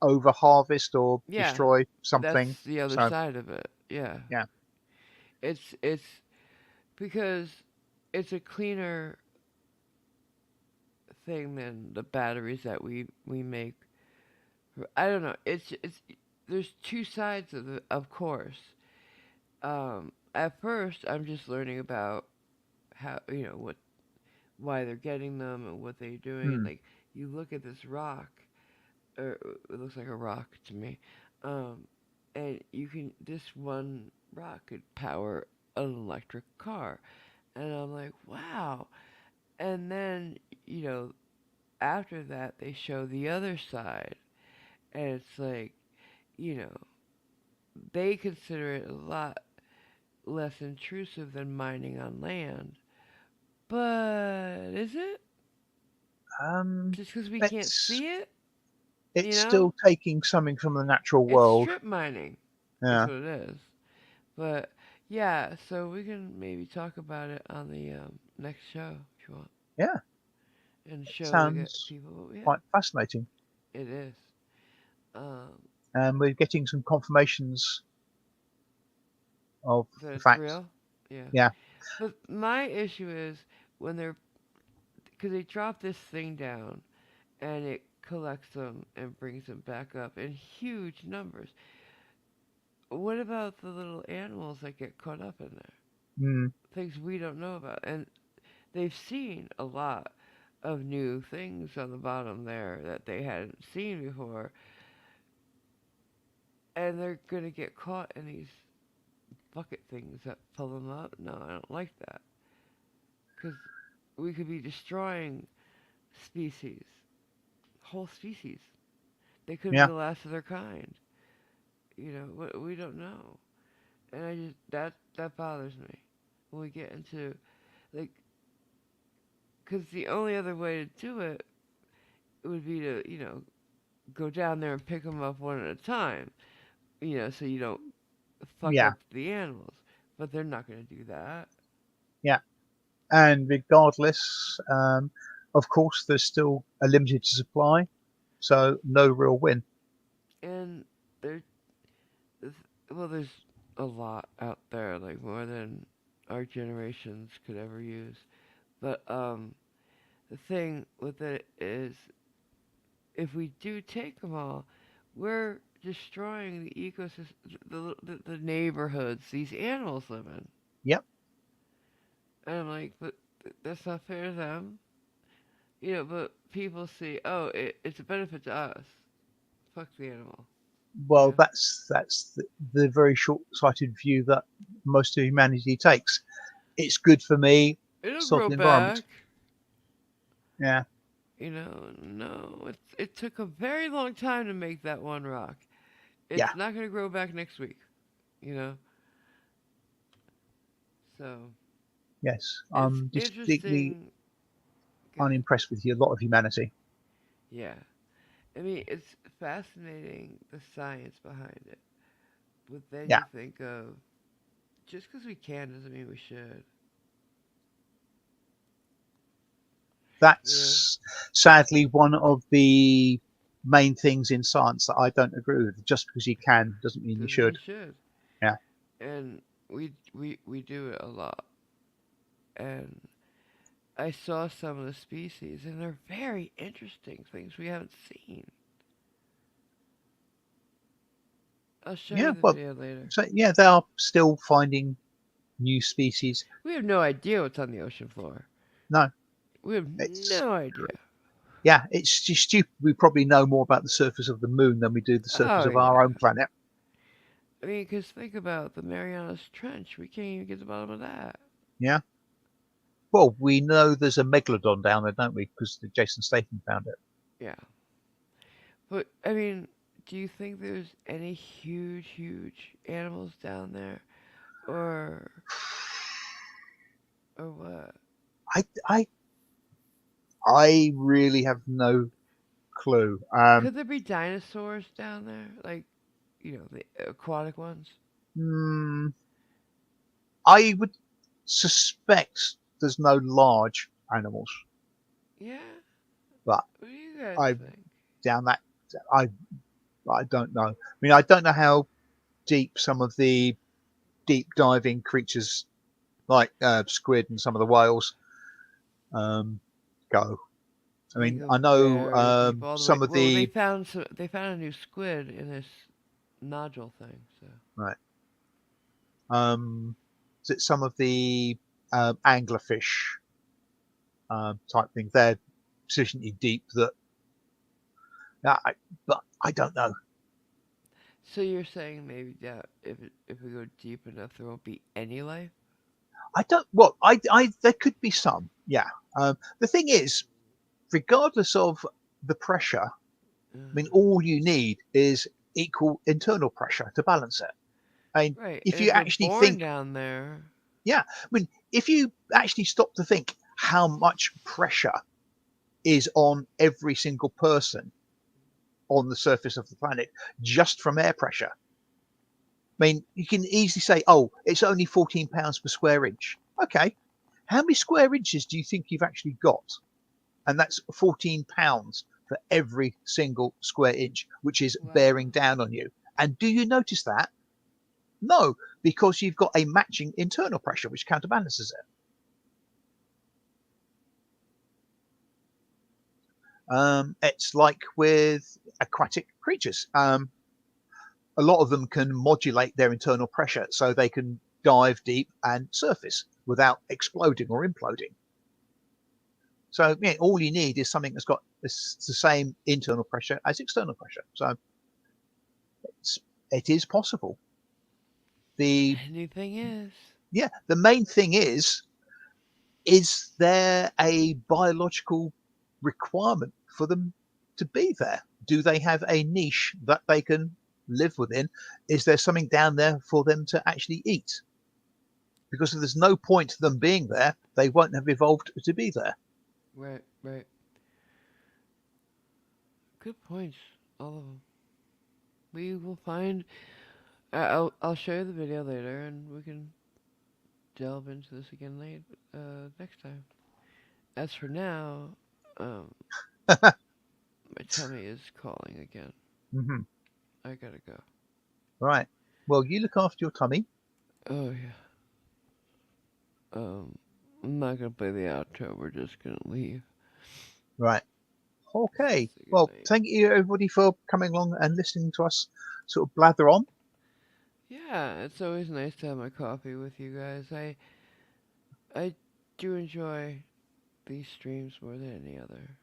over harvest or Yeah, destroy that's something. the other So side of it. Yeah, yeah, it's because it's a cleaner thing than the batteries that we make. I don't know. It's there's two sides of course. At first, I'm just learning about how what why they're getting them and what they're doing. And hmm, like you look at this rock, or it looks like a rock to me, um, and you can this one rock could power an electric car, and I'm like, wow. And then you know after that they show the other side, and it's like you know they consider it a lot less intrusive than mining on land. But is it? um, Just because we can't it's see it, you it's know? still taking something from the natural It's world. strip mining, is Yeah, what it is. But yeah, so we can maybe talk about it on the next show if you want, yeah, and show the sounds people. Yeah, quite fascinating. it is. Um, And we're getting some confirmations of that the it's fact. real. Yeah, Yeah, but my issue is when they're because they drop this thing down and it collects them and brings them back up in huge numbers. What about the little animals that get caught up in there? mm, Things we don't know about. And they've seen a lot of new things on the bottom there that they hadn't seen before. And they're going to get caught in these bucket things that pull them up. No, I don't like that. Because we could be destroying species, whole species. They could be yeah, the last of their kind. We don't know. And I just, that bothers me when we get into, like, because the only other way to do it would be to, go down there and pick them up one at a time, so you don't fuck yeah, up the animals. But they're not going to do that. yeah. And regardless, of course, there's still a limited supply, so no real win. And there, well, there's a lot out there, like more than our generations could ever use. But the thing with it is, if we do take them all, we're destroying the ecosystem, the neighborhoods these animals live in. Yep. And I'm like, but that's not fair to them. but people see, oh, it's a benefit to us. Fuck the animal. You Well, know, that's the very short-sighted view that most of humanity takes. It's good for me, it'll sod grow the environment. back. Yeah, No, it took a very long time to make that one rock. yeah, It's not gonna grow back next week. You know, so yes. it's I'm just deeply interesting. Go ahead. unimpressed with a lot of humanity. Yeah, I mean it's fascinating the science behind it, but then Yeah, you think of just because we can doesn't mean we should. You know, that's sadly one of the main things in science that I don't agree with. Just because you can doesn't mean you doesn't mean should. you should. Yeah, And we do it a lot. And I saw some of the species, and they're very interesting things we haven't seen. I'll show you yeah. the Well, video later. so yeah, they are still finding new species. We have no idea what's on the ocean floor. No, We have it's no idea. yeah, it's just stupid. We probably know more about the surface of the moon than we do the surface Oh of our yeah. own planet. I mean, because think about the Marianas Trench. We can't even get to the bottom of that. Yeah. Well, we know there's a megalodon down there, don't we? Because Jason Statham found it. Yeah. But I mean, do you think there's any huge animals down there, or what? I, I, I really have no clue. Could there be dinosaurs down there, like the aquatic ones? Hmm, I would suspect there's no large animals, Yeah. but What do you guys I think? down that I I don't know. I mean, I don't know how deep some of the deep diving creatures like squid and some of the whales um, go. I They mean, go I know very deep, all the way. some of Well, the they found a new squid in this nodule thing. So right. Is it some of the anglerfish type thing? They're sufficiently deep that, I, but I don't know. so you're saying maybe that if we go deep enough, there won't be any life? I don't. Well, there could be some. Yeah. The thing is, regardless of the pressure, I mean, Uh, all you need is equal internal pressure to balance it. I mean, right. if And you if we're actually born think, down there, yeah, I mean, if you actually stop to think how much pressure is on every single person on the surface of the planet just from air pressure. I mean, you can easily say, oh, it's only 14 pounds per square inch. Okay. How many square inches do you think you've actually got? And that's 14 pounds for every single square inch, which is wow. bearing down on you. And do you notice that? No, because you've got a matching internal pressure which counterbalances it. It's like with aquatic creatures. A lot of them can modulate their internal pressure so they can dive deep and surface without exploding or imploding. So yeah, all you need is something that's got the same internal pressure as external pressure. So it's, it is possible. The Anything is. yeah, the main thing is there a biological requirement for them to be there? Do they have a niche that they can live within? Is there something down there for them to actually eat? Because if there's no point to them being there, they won't have evolved to be there. Right. Right. Good points. All of them. We will find. I'll show you the video later, and we can delve into this again next time. As for now, um, my tummy is calling again. Mm-hmm. I gotta go. Right. Well, you look after your tummy. Oh yeah. Um, I'm not gonna play the outro. We're just gonna leave. Right. Okay. Say good Well, night. thank you everybody for coming along and listening to us sort of blather on. Yeah, it's always nice to have my coffee with you guys. I do enjoy these streams more than any other.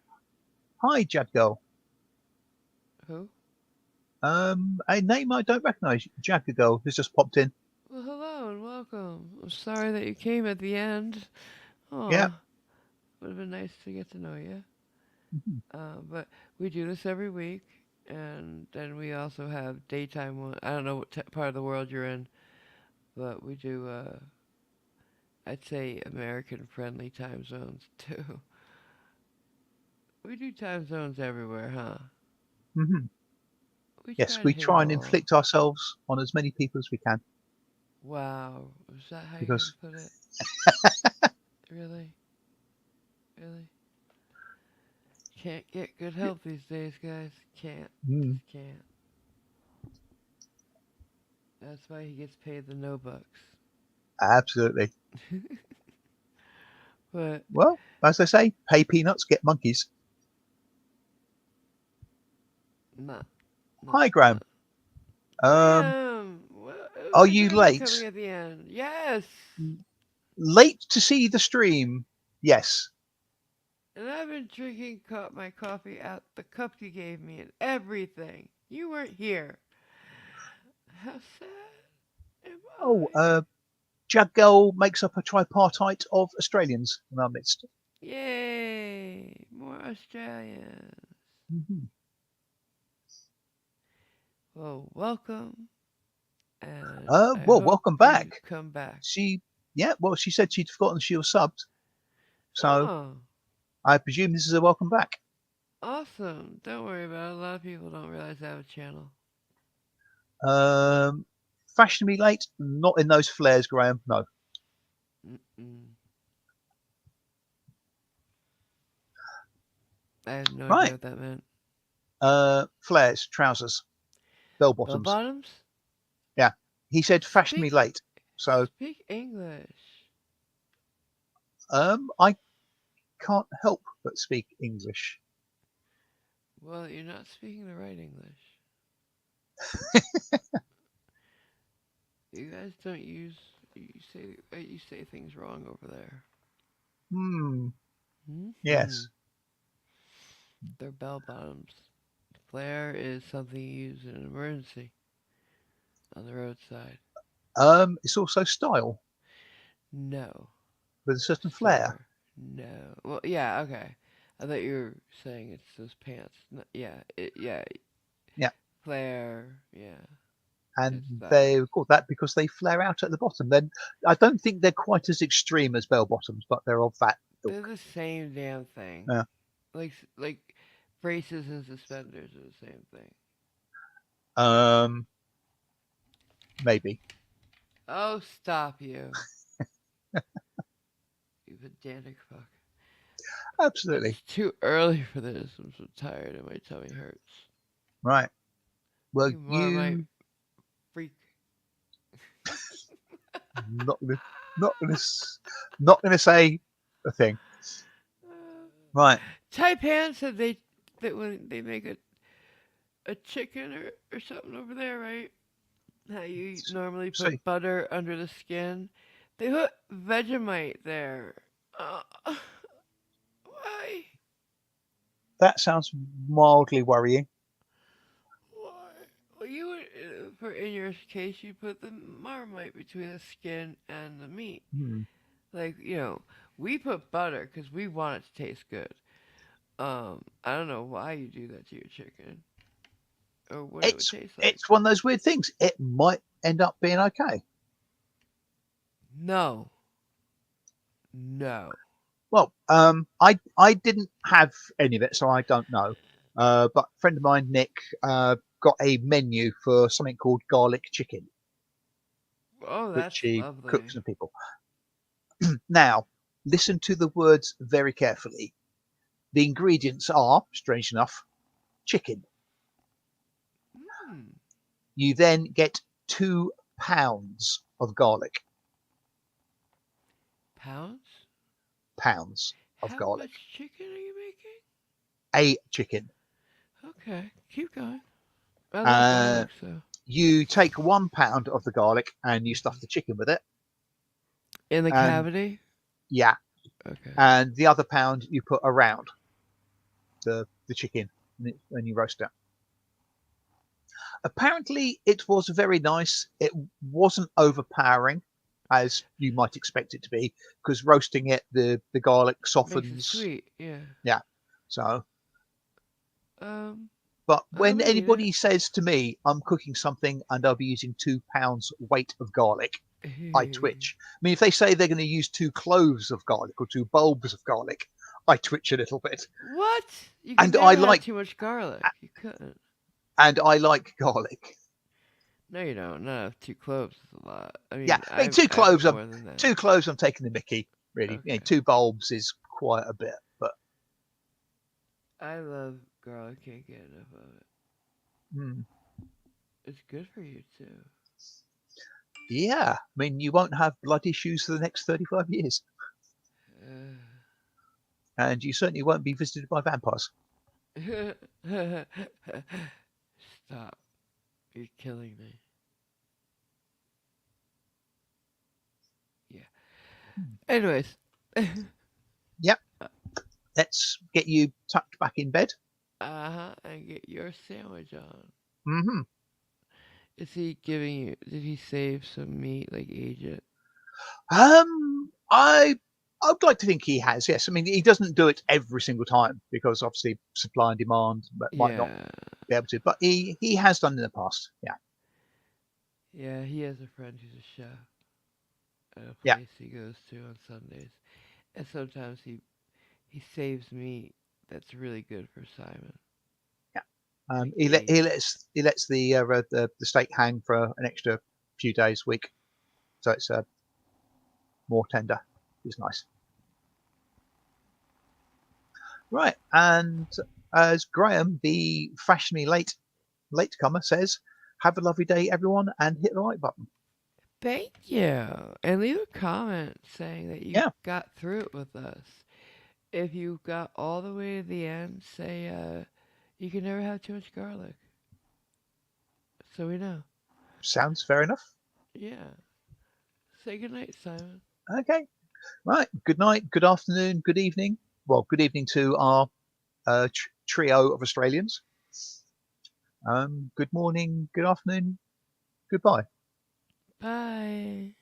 Hi, Jad Girl. Who? A name I don't recognise. Jad Girl has just popped in. Well, hello and welcome. I'm sorry that you came at the end. Yeah. Oh, would have been nice to get to know you. Mhm. But we do this every week, and then we also have daytime one. I don't know what part of the world you're in, but we do. I'd say American-friendly time zones too. We do time zones everywhere, huh? Mhm. We Yes, try to we hit 'em try and all. inflict ourselves on as many people as we can Wow, is that how you're gonna because put it? Really, really? Can't get good help these days, guys. Can't. mm, Just can't. That's why he gets paid the no bucks. absolutely. But Well, as they say, pay peanuts, get monkeys. not, not, Hi, Graham. not. Um, Graham! Well, it was are nice you having you late? coming at the end. Yes! Late to see the stream? Yes. And I've been drinking my coffee out the cup you gave me and everything. You weren't here. How sad am Oh, I? Jad Girl makes up a tripartite of Australians in our midst. Yay! More Australians. Mhm. Well, welcome, and I Well, hope welcome you back. come back. Yeah, well, she said she'd forgotten she was subbed, so Oh, I presume this is a welcome back. awesome. Don't worry about it. A lot of people don't realize I have a channel. Um, fashionably late, not in those flares, Graham. No. Mm-mm. I had no idea Right. what that meant. Flares, trousers, bell Bell bottoms. bottoms? Yeah. He said fashionably Speak, late, so speak English. I can't help but speak English. Well, you're not speaking the right English. You guys don't use you say things wrong over there. Hmm. Hmm. Yes. They're bell bottoms. Flare is something you use in an emergency on the roadside. It's also style No, with a certain flair. sir. No. Well, yeah, okay. I thought you were saying it's those pants. No, yeah, yeah. Yeah. Flare. Yeah, And it's that. they call that because they flare out at the bottom. Then I don't think they're quite as extreme as bell bottoms, but they're of that They're ilk. the same damn thing. Yeah. Like braces and suspenders are the same thing. Um, maybe. Oh, stop you, you pedantic fuck. Absolutely. It's too early for this. I'm so tired and my tummy hurts. Right. Well, You Marmite you freak. not gonna, not gonna, not gonna say a thing. Right. Taipan said that when they make a chicken or something over there, right? How you normally So put butter under the skin. They put Vegemite there. Uh, why? that sounds mildly worrying. Why? Well, you would, for in your case, you put the Marmite between the skin and the meat. Hmm. Like we put butter because we want it to taste good. I don't know why you do that to your chicken or what it would It's taste like. it's one of those weird things. It might end up being okay. No, no. Well, I didn't have any of it, so I don't know. But a friend of mine, Nick, got a menu for something called garlic chicken, Oh, which that's he cooks lovely. for people. Now, listen to the words very carefully. The ingredients are, strange enough, chicken. Hmm. You then get 2 pounds of garlic. Pounds? Pounds of How garlic. much chicken are you making? A chicken. Okay, keep going. I love Uh, garlic, so you take 1 pound of the garlic and you stuff the chicken with it. in the And cavity. yeah, Okay. and the other pound you put around the chicken when you roast it. Apparently, it was very nice. It wasn't overpowering, as you might expect it to be, because roasting it, the garlic Makes it softens. sweet. Yeah. Yeah. So, Um, but I when would eat it. anybody says to me, I'm cooking something and I'll be using 2 pounds weight of garlic, I twitch. I mean, if they say they're going to use 2 cloves of garlic or 2 bulbs of garlic, I twitch a little bit. What? You could And I never have like too much garlic. You couldn't. garlic. No, you don't. Not 2 cloves is a lot. I Yeah, mean, I mean, I've had more than that. 2 cloves. I'm taking the Mickey. Really, Okay. 2 bulbs is quite a bit, but I love garlic. Can't get enough of it. mm, It's good for you too. yeah. I mean, you won't have blood issues for the next 35 years, and you certainly won't be visited by vampires. Stop. You're killing me. Yeah. Hmm. Anyways. Yep. Let's get you tucked back in bed. Uh-huh. And get your sandwich on. Hmm. Is he giving you? Did he save some meat, like age it? I I'd like to think he has. Yes. I mean, he doesn't do it every single time because obviously supply and demand might not Yeah. be able to, but he has done in the past. Yeah. Yeah, he has a friend who's a chef at a Yeah. place he goes to on Sundays. And sometimes he saves meat that's really good for Simon. Yeah. Like He let aged. he lets the steak hang for an extra few days, week, so it's more tender. It's nice. Right, and as Graham, the fashionably latecomer, says, "Have a lovely day, everyone, and hit the like button." Thank you. And leave a comment saying that you Yeah, got through it with us. If you got all the way to the end, say you can never have too much garlic. So we know. sounds fair enough. Yeah. Say goodnight, Simon. Okay, right. Good night, good afternoon, good evening. Well, good evening to our trio of Australians. Good morning, good afternoon, goodbye. Bye.